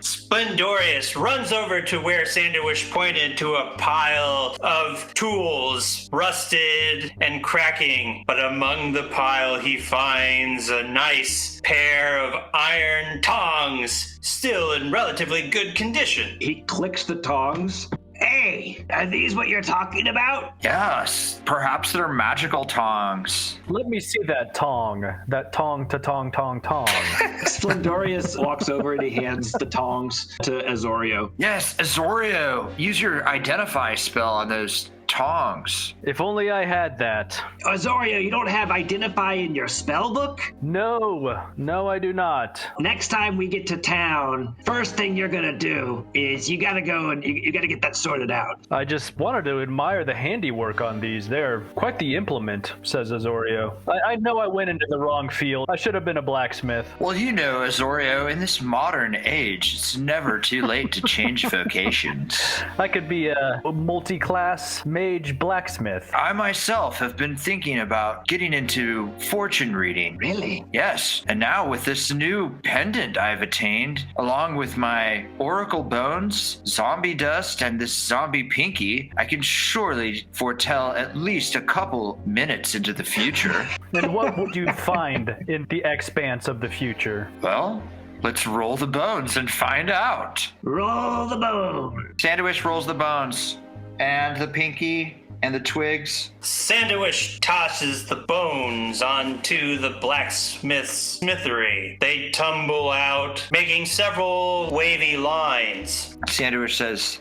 Splendorius runs over to where Sandwich pointed to a pile of tools, rusted and cracking. But among the pile, he finds a nice pair of iron tongs, still in relatively good condition. He clicks the tongs. Hey, are these what you're talking about? Yes, perhaps they're magical tongs. Let me see that tong. That tong to tong tong tong. Splendorius walks over and he hands the tongs to Azorio. Yes, Azorio, use your identify spell on those tongs. If only I had that. Azorio, you don't have identify in your spell book? No, I do not. Next time we get to town, first thing you're gonna do is you gotta go and you gotta get that sorted out. I just wanted to admire the handiwork on these. They're quite the implement, says Azorio. I know I went into the wrong field. I should have been a blacksmith. Well, you know, Azorio, in this modern age, it's never too late to change vocations. I could be a multi-class mage blacksmith. I myself have been thinking about getting into fortune reading. Really? Yes, and now with this new pendant I've attained, along with my oracle bones, zombie dust, and this zombie pinky, I can surely foretell at least a couple minutes into the future. And what would you find in the expanse of the future? Well, let's roll the bones and find out. Roll the bone. Sandwich rolls the bones, and the pinky, and the twigs. Sandwich tosses the bones onto the blacksmith's smithery. They tumble out, making several wavy lines. Sandwich says,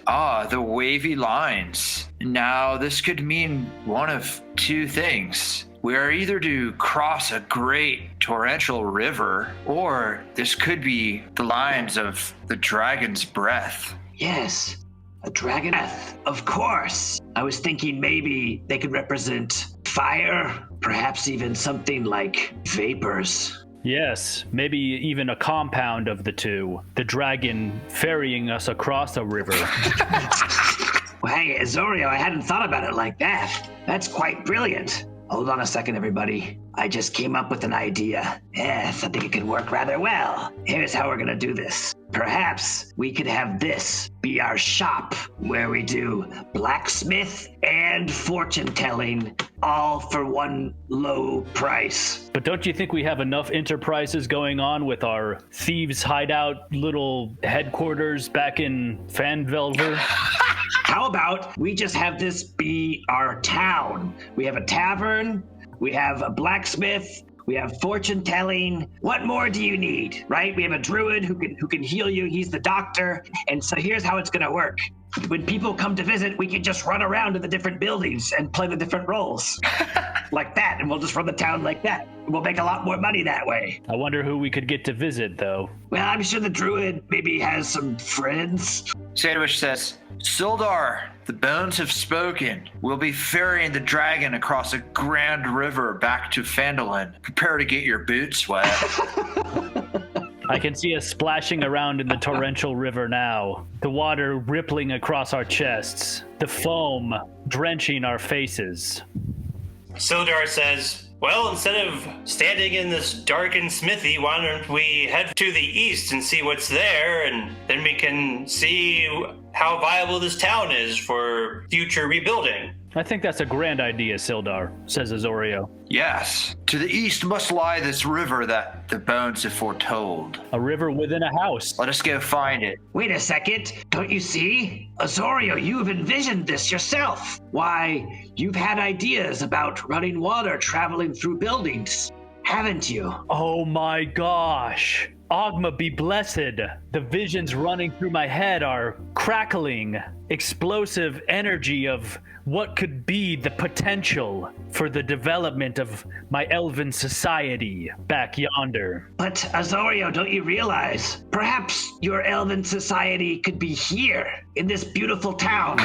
the wavy lines. Now, this could mean one of two things. We are either to cross a great torrential river, or this could be the lines of the dragon's breath. Yes, a dragon breath, of course. I was thinking maybe they could represent fire, perhaps even something like vapors. Yes, maybe even a compound of the two. The dragon ferrying us across a river. Well, hey, Azorio, I hadn't thought about it like that. That's quite brilliant. Hold on a second, everybody. I just came up with an idea. Yes, I think it could work rather well. Here's how we're gonna do this. Perhaps we could have this be our shop where we do blacksmith and fortune telling all for one low price. But don't you think we have enough enterprises going on with our thieves' hideout little headquarters back in Fanvelver? How about we just have this be our town? We have a tavern, we have a blacksmith, we have fortune telling. What more do you need, right? We have a druid who can heal you. He's the doctor. And so here's how it's gonna work. When people come to visit, we can just run around to the different buildings and play the different roles. Like that, and we'll just run the town like that. We'll make a lot more money that way. I wonder who we could get to visit, though. Well, I'm sure the druid maybe has some friends. Sandwich says, Sildar, the bones have spoken. We'll be ferrying the dragon across a grand river back to Phandalin. Prepare to get your boots wet. I can see us splashing around in the torrential river now. The water rippling across our chests. The foam drenching our faces. Sildar says, well, instead of standing in this darkened smithy, why don't we head to the east and see what's there, and then we can see how viable this town is for future rebuilding. I think that's a grand idea, Sildar, says Azorio. Yes, to the east must lie this river that the bones have foretold. A river within a house. Let us go find it. Wait a second, don't you see? Azorio, you've envisioned this yourself. Why, you've had ideas about running water traveling through buildings, haven't you? Oh my gosh. Ogma be blessed. The visions running through my head are crackling, explosive energy of what could be the potential for the development of my elven society back yonder. But Azorio, don't you realize? Perhaps your elven society could be here in this beautiful town.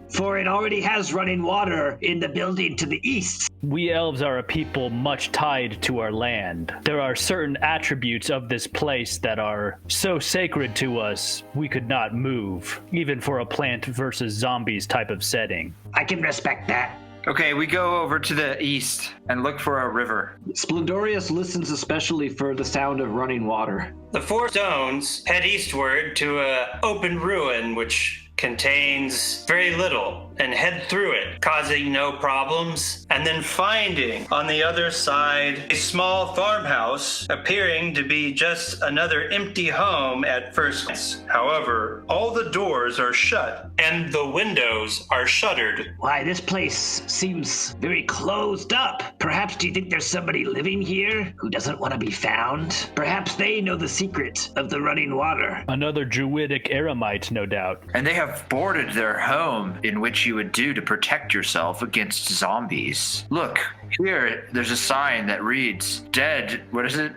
For it already has running water in the building to the east. We elves are a people much tied to our land. There are certain attributes of this place that are so sacred to us, we could not move, even for a plant versus zombies type of setting. I can respect that. Okay, we go over to the east and look for a river. Splendorius listens especially for the sound of running water. The four stones head eastward to an open ruin which contains very little and head through it, causing no problems, and then finding on the other side a small farmhouse appearing to be just another empty home at first glance. However, all the doors are shut and the windows are shuttered. Why, this place seems very closed up. Perhaps do you think there's somebody living here who doesn't want to be found? Perhaps they know the secret of the running water. Another druidic eremite, no doubt. And they have boarded their home in which you would do to protect yourself against zombies. Look, here, there's a sign that reads, dead, what is it?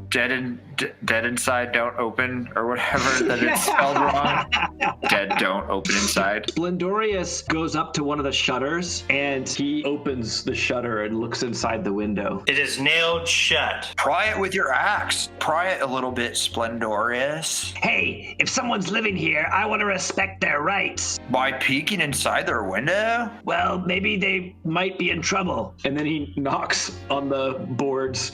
Dead inside, don't open, or whatever, that it's spelled wrong. Dead, don't open inside. Splendorius goes up to one of the shutters and he opens the shutter and looks inside the window. It is nailed shut. Pry it with your axe. Pry it a little bit, Splendorius. Hey, if someone's living here, I want to respect their rights. By peeking inside their window? Well, maybe they might be in trouble. And then he knocks on the boards.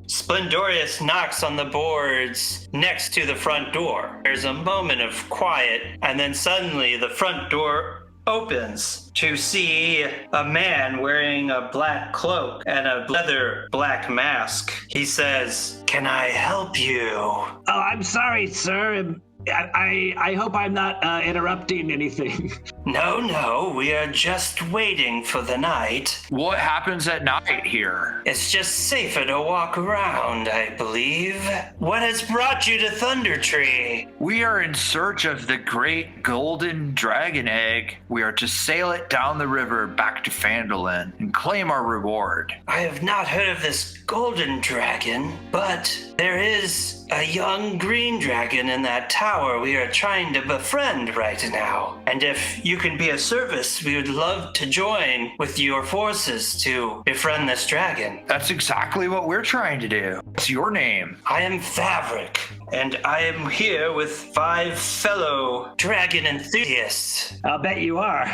Splendorius knocks on the boards next to the front door. There's a moment of quiet, and then suddenly the front door opens to see a man wearing a black cloak and a leather black mask. He says, "Can I help you?" Oh, I'm sorry, sir. I hope I'm not interrupting anything. No, we are just waiting for the night. What happens at night here? It's just safer to walk around, I believe. What has brought you to Thundertree? We are in search of the great golden dragon egg. We are to sail it down the river back to Phandalin and claim our reward. I have not heard of this golden dragon, but there is a young green dragon in that tower we are trying to befriend right now. And if you can be of service, we would love to join with your forces to befriend this dragon. That's exactly what we're trying to do. What's your name? I am Fabric, and I am here with 5 fellow dragon enthusiasts. I'll bet you are.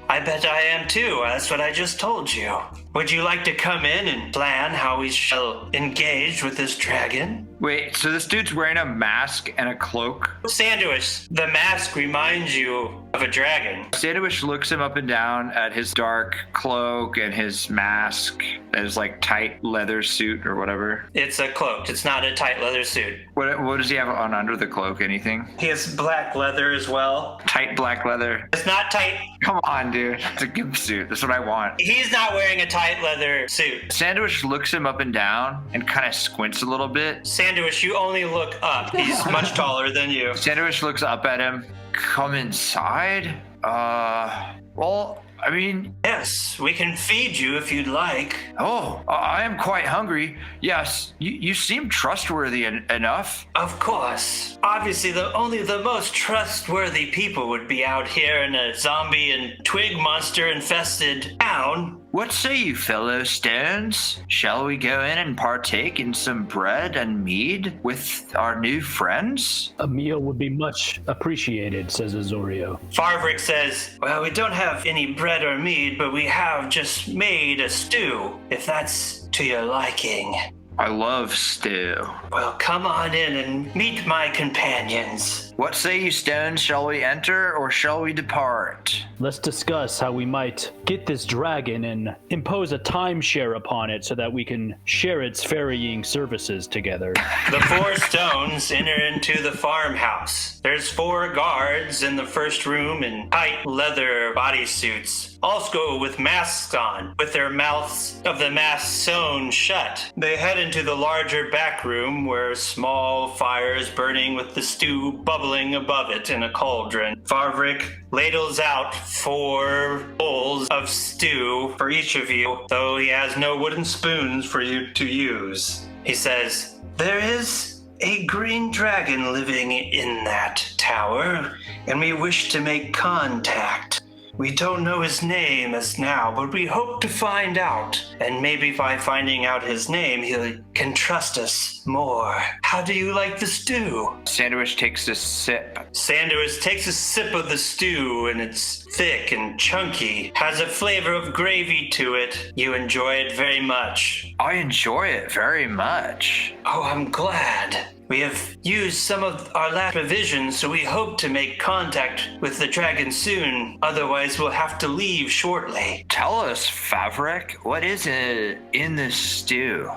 I bet I am too. That's what I just told you. Would you like to come in and plan how we shall engage with this dragon? Wait, so this dude's wearing a mask and a cloak? Sandwich, the mask reminds you of a dragon. Sandwich looks him up and down at his dark cloak and his mask, his like tight leather suit or whatever. It's a cloak. It's not a tight leather suit. What does he have on under the cloak? Anything? He has black leather as well. Tight black leather. It's not tight. Come on, dude. It's a gimp suit. That's what I want. He's not wearing a tight leather suit. Sandwich looks him up and down and kind of squints a little bit. Sandwich, you only look up. He's much taller than you. Sandwich looks up at him. Come inside? Well, I mean... Yes, we can feed you if you'd like. Oh, I am quite hungry. Yes, you seem trustworthy enough. Of course. Obviously, only the most trustworthy people would be out here in a zombie and twig monster infested town. What say you, fellow stones? Shall we go in and partake in some bread and mead with our new friends? A meal would be much appreciated, says Azorio. Farvrick says, well, we don't have any bread or mead, but we have just made a stew, if that's to your liking. I love stew. Well, come on in and meet my companions. What say you, stones? Shall we enter or shall we depart? Let's discuss how we might get this dragon and impose a timeshare upon it so that we can share its ferrying services together. The 4 stones enter into the farmhouse. There's 4 guards in the first room in tight leather bodysuits. also with masks on, with their mouths of the mask sewn shut. They head into the larger back room where small fire is burning with the stew bubbling above it in a cauldron. Farvik ladles out 4 bowls of stew for each of you, though he has no wooden spoons for you to use. He says, "There is a green dragon living in that tower, and we wish to make contact. We don't know his name as now, but we hope to find out. And maybe by finding out his name, he can trust us more. How do you like the stew?" Sandwich takes a sip. Sandwich takes a sip of the stew, and it's thick and chunky. Has a flavor of gravy to it. You enjoy it very much. I enjoy it very much. Oh, I'm glad. We have used some of our last provisions, so we hope to make contact with the dragon soon. Otherwise, we'll have to leave shortly. Tell us, Favrik, what is it in this stew?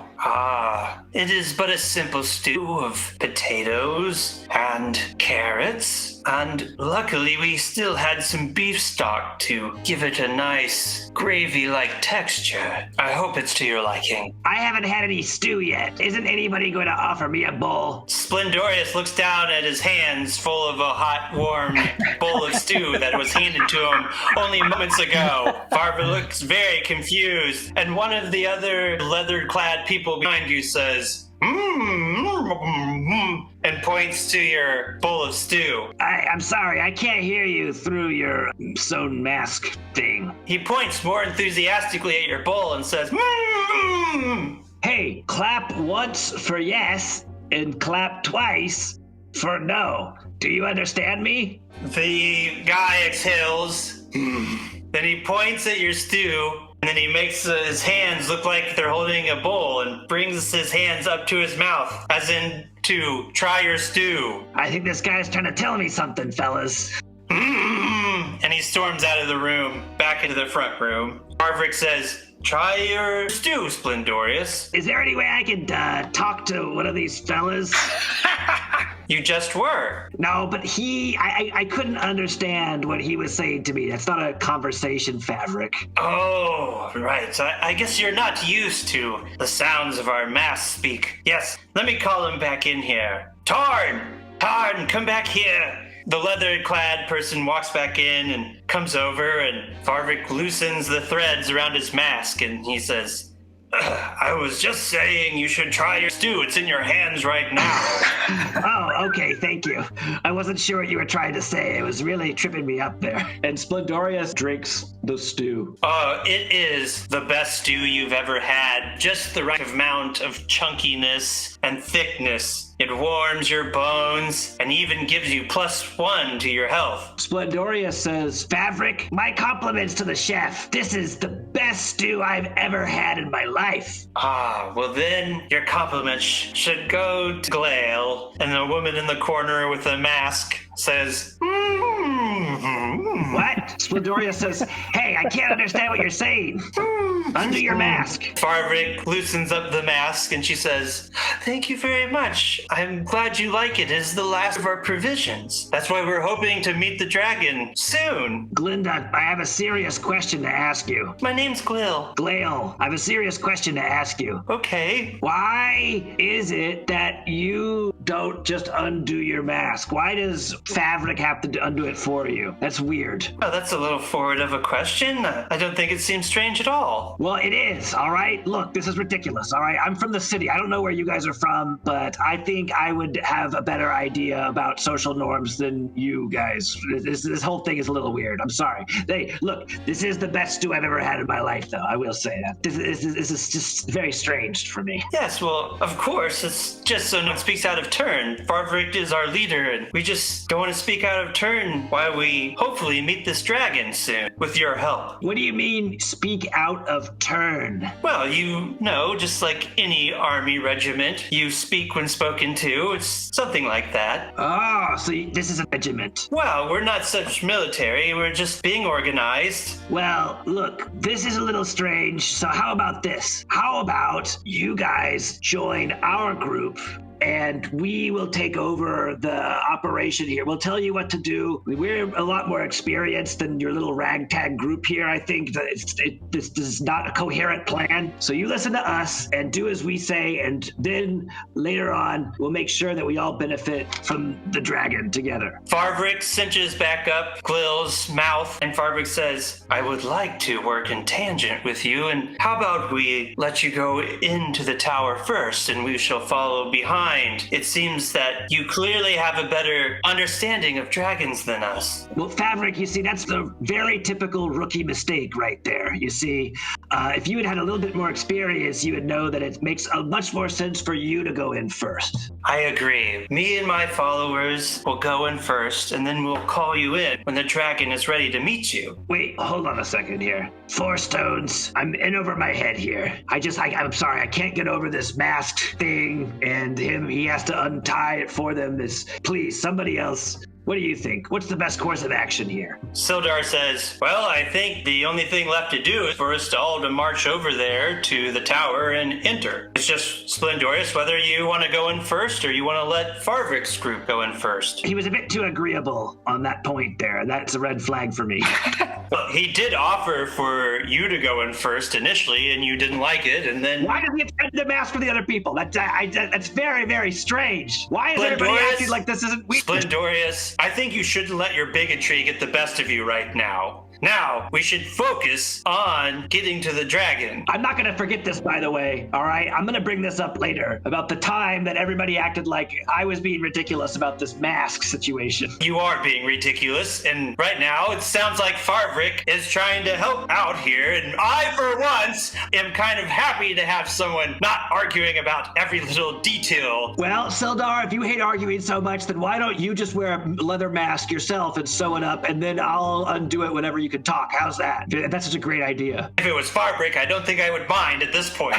It is but a simple stew of potatoes and carrots, and luckily we still had some beef stock to give it a nice gravy-like texture. I hope it's to your liking. I haven't had any stew yet. Isn't anybody going to offer me a bowl? Splendorius looks down at his hands full of a hot, warm bowl of stew that was handed to him only moments ago. Farva looks very confused, and one of the other leather-clad people behind you says, and points to your bowl of stew. I'm sorry, I can't hear you through your sewn mask thing. He points more enthusiastically at your bowl and says, Hey, clap once for yes, and clap twice for no. Do you understand me? The guy exhales, then he points at your stew, and then he makes his hands look like they're holding a bowl and brings his hands up to his mouth, as in to try your stew. I think this guy's trying to tell me something, fellas. And he storms out of the room, back into the front room. Farvik says, "Try your stew, Splendorius." Is there any way I could talk to one of these fellas? You just were. No, but I couldn't understand what he was saying to me. That's not a conversation, Favrik. Oh, right. So I guess you're not used to the sounds of our mass speak. Yes, let me call him back in here. Tarn, come back here. The leather-clad person walks back in and comes over, and Farvik loosens the threads around his mask, and he says, "I was just saying you should try your stew. It's in your hands right now." Oh, okay, thank you. I wasn't sure what you were trying to say. It was really tripping me up there. And Splendorius drinks the stew. It is the best stew you've ever had. Just the right amount of chunkiness and thickness. It warms your bones and even gives you +1 to your health. Splendorius says, Favrik, my compliments to the chef. This is the best stew I've ever had in my life. Well then your compliments should go to Glail. And the woman in the corner with the mask says, What? Splendorius says, hey, I can't understand what you're saying. Undo your mask. Farvik loosens up the mask and she says, "Thank you very much. I'm glad you like it. It is the last of our provisions. That's why we're hoping to meet the dragon soon." Glinda, I have a serious question to ask you. "My name's Glail." Glail, I have a serious question to ask you. "Okay." Why is it that you don't just undo your mask? Why does Favrik have to undo it for you? That's weird. Oh, that's a little forward of a question. I don't think it seems strange at all. Well, it is, all right? Look, this is ridiculous, all right? I'm from the city. I don't know where you guys are from, but I think I would have a better idea about social norms than you guys. This whole thing is a little weird. I'm sorry. Hey, look, this is the best stew I've ever had in my life, though. I will say that. This is just very strange for me. Yes, well, of course. It's just so no one speaks out of turn. Farvik is our leader, and we just don't want to speak out of turn while we hopefully meet this dragon soon, with your help. What do you mean, speak out of turn? Well, you know, just like any army regiment, you speak when spoken to. It's something like that. Oh, so this is a regiment. Well, we're not such military. We're just being organized. Well, look, this is a little strange. So how about this? How about you guys join our group and we will take over the operation here. We'll tell you what to do. We're a lot more experienced than your little ragtag group here. I think that this is not a coherent plan. So you listen to us and do as we say, and then later on, we'll make sure that we all benefit from the dragon together. Farvik cinches back up Glill's mouth, and Farvik says, I would like to work in tangent with you, and how about we let you go into the tower first, and we shall follow behind. It seems that you clearly have a better understanding of dragons than us. Well, Favrik, you see, that's the very typical rookie mistake right there. You see, if you had had a little bit more experience, you would know that it makes much more sense for you to go in first. I agree. Me and my followers will go in first, and then we'll call you in when the dragon is ready to meet you. Wait, hold on a second here. 4 stones. I'm in over my head here. I'm sorry, I can't get over this masked thing, and he has to untie it for them. Please, somebody else. What do you think? What's the best course of action here? Sildar says, well, I think the only thing left to do is for us to all to march over there to the tower and enter. It's just Splendorous whether you want to go in first or you want to let Farvik's group go in first. He was a bit too agreeable on that point there. That's a red flag for me. Well, he did offer for you to go in first initially, and you didn't like it, and then... Why does he have to mask for the other people? That's very, very strange. Why is everybody acting like this isn't... Splendorous, I think you shouldn't let your bigotry get the best of you right now. Now, we should focus on getting to the dragon. I'm not going to forget this, by the way, all right? I'm going to bring this up later about the time that everybody acted like I was being ridiculous about this mask situation. You are being ridiculous, and right now it sounds like Farvik is trying to help out here, and I, for once, am kind of happy to have someone not arguing about every little detail. Well, Sildar, if you hate arguing so much, then why don't you just wear a leather mask yourself and sew it up, and then I'll undo it whenever you can talk. How's that? That's such a great idea. If it was Farvik, I don't think I would mind at this point.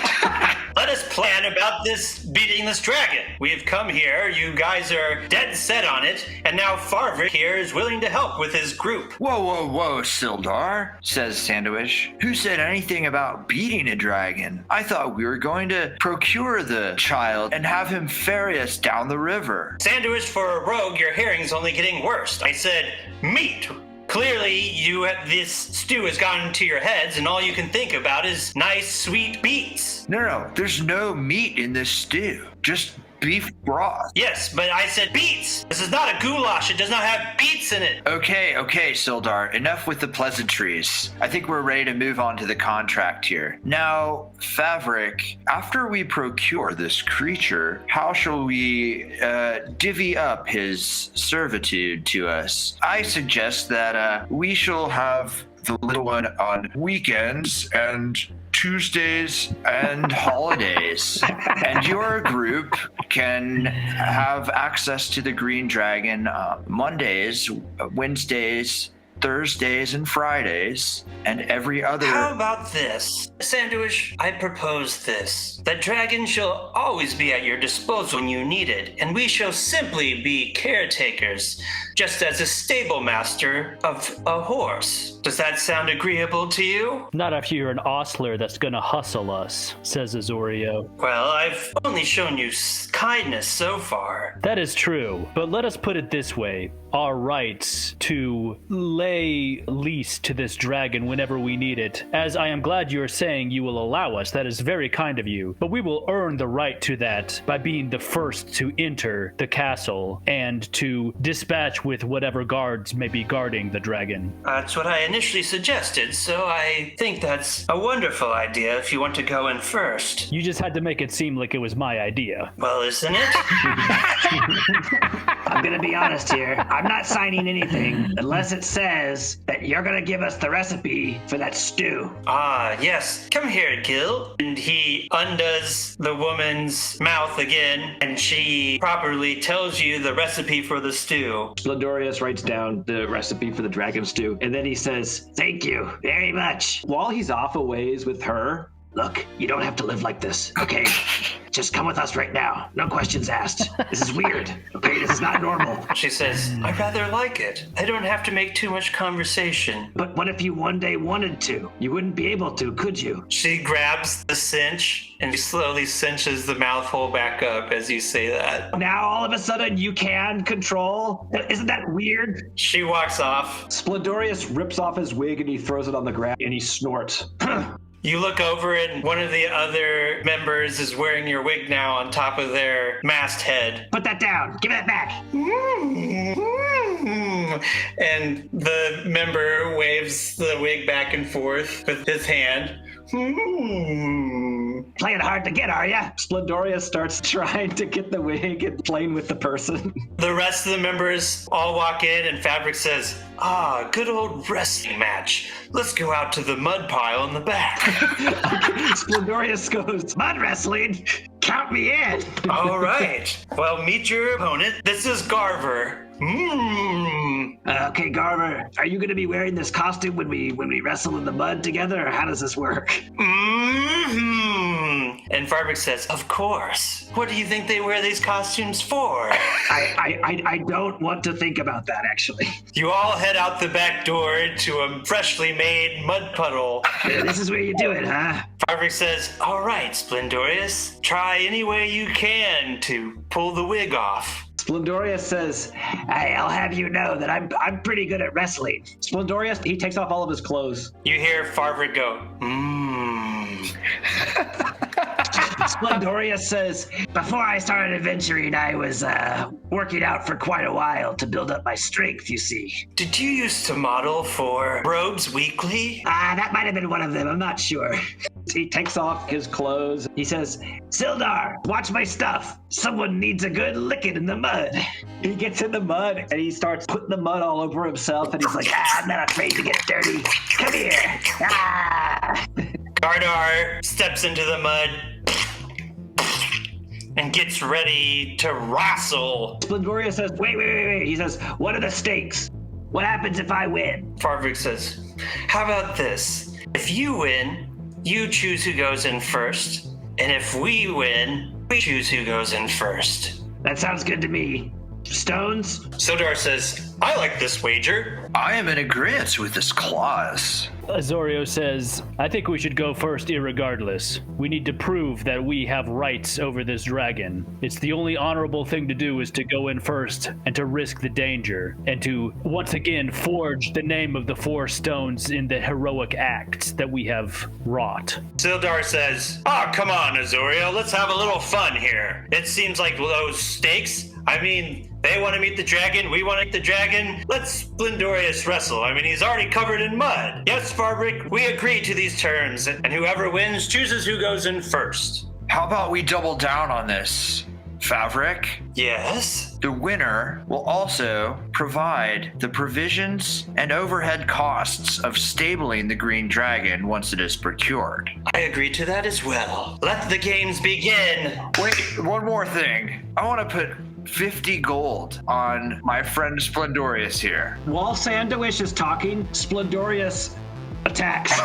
Let us plan about beating this dragon. We have come here, you guys are dead set on it, and now Farvik here is willing to help with his group. Whoa, Sildar, says Sandwich. Who said anything about beating a dragon? I thought we were going to procure the child and have him ferry us down the river. Sandwich, for a rogue, your hearing's only getting worse. I said meat. Clearly, this stew has gotten into your heads, and all you can think about is nice, sweet beets. No, there's no meat in this stew. Just beef broth. Yes, but I said beets. This is not a goulash. It does not have beets in it. Okay, Sildar. Enough with the pleasantries. I think we're ready to move on to the contract here. Now, Favrik, after we procure this creature, how shall we divvy up his servitude to us? I suggest that we shall have the little one on weekends and Tuesdays and holidays. And your group can have access to the Green Dragon Mondays, Wednesdays, Thursdays, and Fridays, and every other... How about this? Sandwich, I propose this. The dragon shall always be at your disposal when you need it, and we shall simply be caretakers, just as a stable master of a horse. Does that sound agreeable to you? Not if you're an ostler that's gonna hustle us, says Azorio. Well, I've only shown you kindness so far. That is true, but let us put it this way. Our rights to lay lease to this dragon whenever we need it, as I am glad you're saying you will allow us. That is very kind of you. But we will earn the right to that by being the first to enter the castle and to dispatch with whatever guards may be guarding the dragon. That's what I initially suggested, so I think that's a wonderful idea if you want to go in first. You just had to make it seem like it was my idea. Well, isn't it? I'm gonna be honest here. I'm not signing anything unless it says that you're gonna give us the recipe for that stew. Ah, yes. Come here, Gil. And he undoes the woman's mouth again, and she properly tells you the recipe for the stew. Splendorious writes down the recipe for the dragon stew, and then he says, Thank you very much. while he's off a ways with her, Look, you don't have to live like this, okay? Just come with us right now. No questions asked. This is weird. Okay, this is not normal. She says, I rather like it. I don't have to make too much conversation. But what if you one day wanted to? You wouldn't be able to, could you? She grabs the cinch and slowly cinches the mouth hole back up as you say that. Now all of a sudden you can control? Isn't that weird? She walks off. Splendorius rips off his wig and he throws it on the ground and he snorts. You look over and one of the other members is wearing your wig now on top of their masthead. Put that down. Give it back. And the member waves the wig back and forth with his hand. Playing hard to get, are ya? Splendorius starts trying to get the wig and playing with the person. The rest of the members all walk in and Fabric says, good old wrestling match. Let's go out to the mud pile in the back. Splendorius goes, Mud wrestling? Count me in. All right. Well, meet your opponent. This is Garver. Okay, Garver, are you going to be wearing this costume when we wrestle in the mud together, or how does this work? And Fabric says, of course. What do you think they wear these costumes for? I don't want to think about that, actually. You all head out the back door to a freshly made mud puddle. This is where you do it, huh? Fabric says, all right, Splendorius, try any way you can to pull the wig off. Splendorius says, Hey, I'll have you know that I'm pretty good at wrestling. Splendorius, he takes off all of his clothes. You hear Fabric go, Splendorius says, before I started adventuring, I was working out for quite a while to build up my strength, you see. Did you used to model for Robes Weekly? That might have been one of them, I'm not sure. He takes off his clothes. He says, Sildar, watch my stuff. Someone needs a good licking in the mud. He gets in the mud and he starts putting the mud all over himself and he's like, I'm not afraid to get dirty. Come here. Gardar steps into the mud and gets ready to wrestle. Splendorius says, Wait. He says, what are the stakes? What happens if I win? Fabric says, how about this? If you win, you choose who goes in first. And if we win, we choose who goes in first. That sounds good to me. Stones? Sildar says, I like this wager. I am in agreement with this clause. Azorio says, I think we should go first irregardless. We need to prove that we have rights over this dragon. It's the only honorable thing to do is to go in first and to risk the danger and to once again forge the name of the 4 stones in the heroic acts that we have wrought. Sildar says, come on, Azorio, let's have a little fun here. It seems like those stakes, I mean, they want to meet the dragon, we want to meet the dragon. Let's Splendorius wrestle. I mean, he's already covered in mud. Yes, Fabric, we agree to these terms, and whoever wins chooses who goes in first. How about we double down on this, Fabric? Yes? The winner will also provide the provisions and overhead costs of stabling the green dragon once it is procured. I agree to that as well. Let the games begin. Wait, one more thing. I want to put 50 gold on my friend Splendorius here. while Sandowish is talking, Splendorius attacks.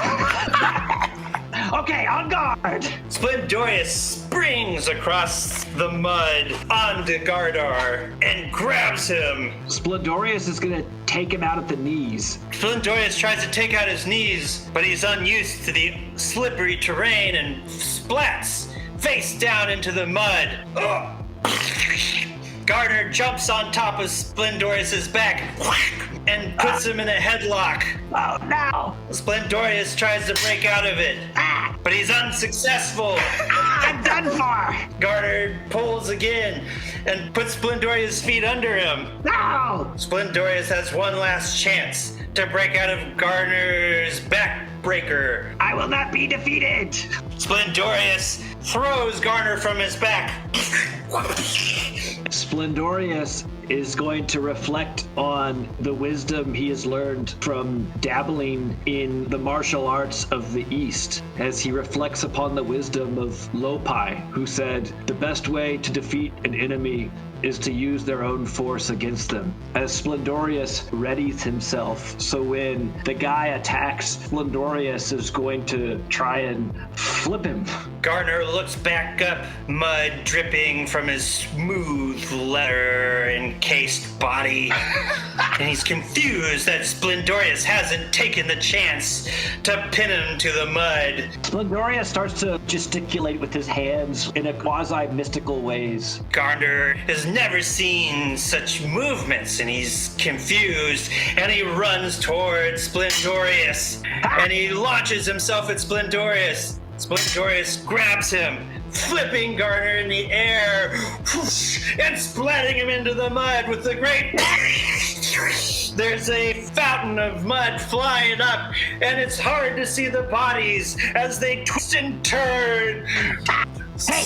Okay, on guard. Splendorius springs across the mud onto Gardar and grabs him. Splendorius is gonna take him out at the knees. Splendorius tries to take out his knees, but he's unused to the slippery terrain and splats face down into the mud. Ugh. Gardner jumps on top of Splendorius's back and puts him in a headlock. Oh, no. Splendorius tries to break out of it, but he's unsuccessful. I'm done for. Gardner pulls again and puts Splendorius' feet under him. No. Splendorius has one last chance to break out of Gardner's backbreaker. I will not be defeated. Splendorius throws Garner from his back. Splendorius is going to reflect on the wisdom he has learned from dabbling in the martial arts of the East, as he reflects upon the wisdom of Lopi, who said, the best way to defeat an enemy is to use their own force against them. As Splendorius readies himself, so when the guy attacks, Splendorius is going to try and flip him. Garner looks back up, mud dripping from his smooth leather-encased body, and he's confused that Splendorius hasn't taken the chance to pin him to the mud. Splendorius starts to gesticulate with his hands in a quasi-mystical ways. Garner has never seen such movements, and he's confused, and he runs towards Splendorius, and he launches himself at Splendorius. Splendorius grabs him, flipping Garner in the air, whoosh, and splatting him into the mud with the great... There's a fountain of mud flying up, and it's hard to see the bodies as they twist and turn. Hey,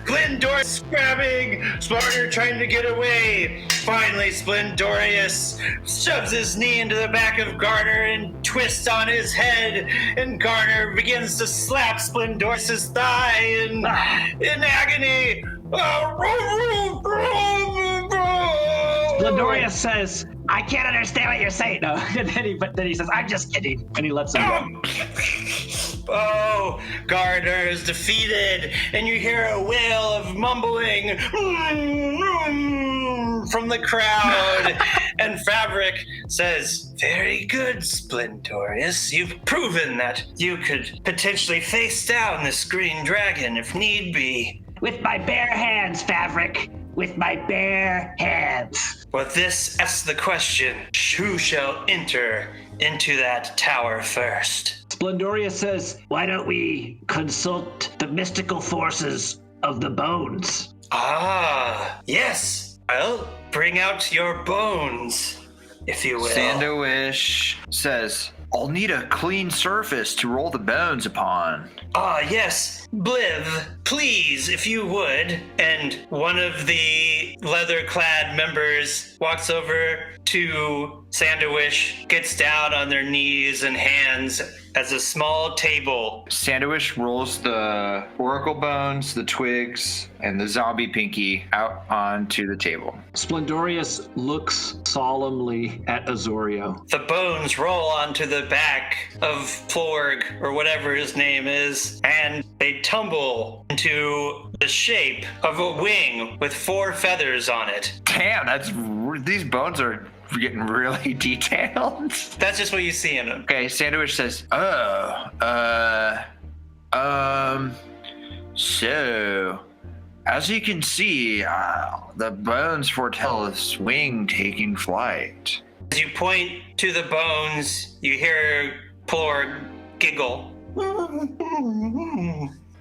Splendorius grabbing, Sparter trying to get away. Finally, Splendorius shoves his knee into the back of Garner and twists on his head, and Garner begins to slap Splendorius' thigh in agony. Splendorius says, I can't understand what you're saying. No, but then he says, I'm just kidding. And he lets him go. Oh, Garner is defeated, and you hear a wail of mumbling from the crowd. And Fabric says, very good, Splendorius. You've proven that you could potentially face down this green dragon if need be. With my bare hands, Fabric. With my bare hands. But this asks the question, who shall enter into that tower first? Splendorius says, why don't we consult the mystical forces of the bones? Ah, yes. Well, bring out your bones, if you will. Sandowish says, I'll need a clean surface to roll the bones upon. Ah, yes. Bliv, please, if you would. And one of the leather-clad members walks over to Sandowish, gets down on their knees and hands as a small table. Sandowish rolls the oracle bones, the twigs, and the zombie pinky out onto the table. Splendorius looks solemnly at Azorio. The bones roll onto the back of Florg, or whatever his name is, and they tumble into the shape of a wing with 4 feathers on it. Damn, these bones are getting really detailed. That's just what you see in them. Okay, Sandowish says, so, as you can see, the bones foretell a swing taking flight. As you point to the bones, you hear Plorg giggle.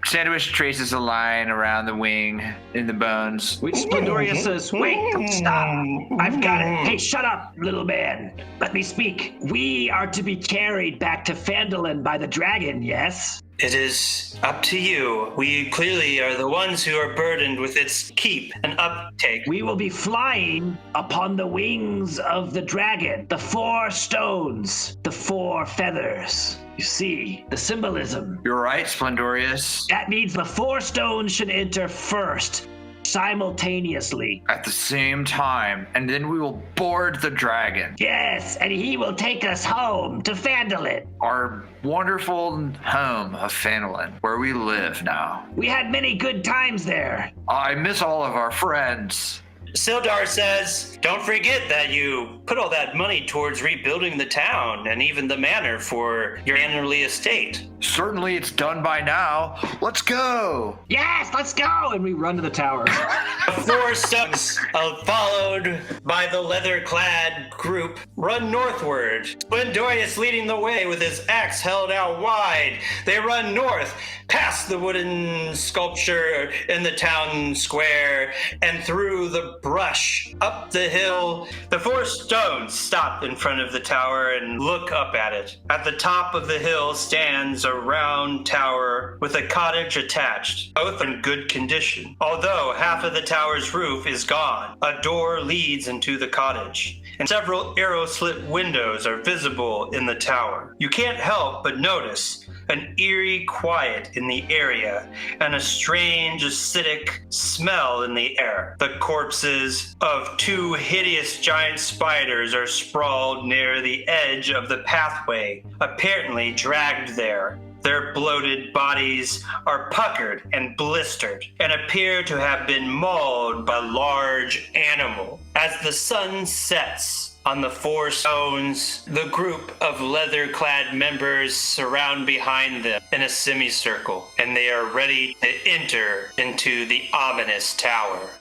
Sandowish traces a line around the wing in the bones. Splendorius says, wait, don't stop. I've got it. Hey, shut up, little man. Let me speak. We are to be carried back to Phandalin by the dragon, yes? It is up to you. We clearly are the ones who are burdened with its keep and uptake. We will be flying upon the wings of the dragon, the 4 stones, the 4 feathers. You see, the symbolism. You're right, Splendorius. That means the 4 stones should enter first, simultaneously. At the same time, and then we will board the dragon. Yes, and he will take us home to Phandalin. Our wonderful home of Phandalin, where we live now. We had many good times there. I miss all of our friends. Sildar says, don't forget that you put all that money towards rebuilding the town and even the manor for your Annerly estate. Certainly it's done by now. Let's go. Yes, let's go. And we run to the tower. The 4 sons, followed by the leather-clad group, run northward. Splendorius leading the way with his axe held out wide. They run north, past the wooden sculpture in the town square, and through the brush, up the hill. The 4 stones stop in front of the tower and look up at it. At the top of the hill stands a round tower with a cottage attached, both in good condition. Although half of the tower's roof is gone, a door leads into the cottage. and several arrow-slit windows are visible in the tower. You can't help but notice an eerie quiet in the area and a strange acidic smell in the air. The corpses of 2 hideous giant spiders are sprawled near the edge of the pathway, apparently dragged there. Their bloated bodies are puckered and blistered and appear to have been mauled by a large animal. As the sun sets on the 4 stones, the group of leather-clad members surround behind them in a semicircle, and they are ready to enter into the ominous tower.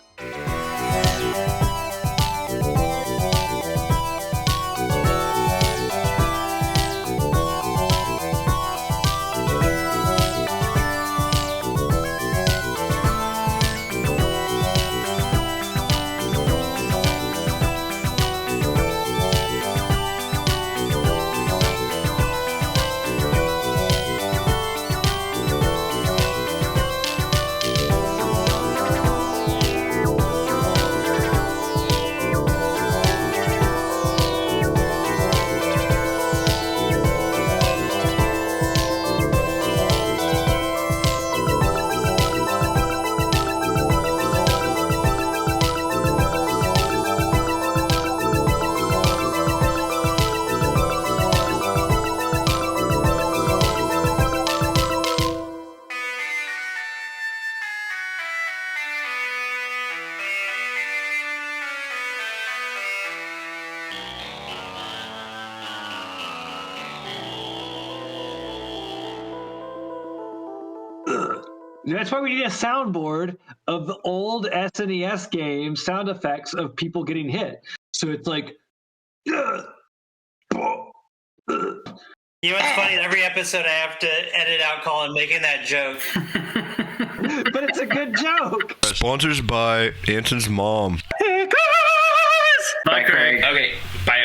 That's why we need a soundboard of the old SNES game sound effects of people getting hit. So it's like, You know what's funny? Every episode I have to edit out Colin making that joke. but it's a good joke. Sponsored by Anton's mom. Bye, Craig. Okay, bye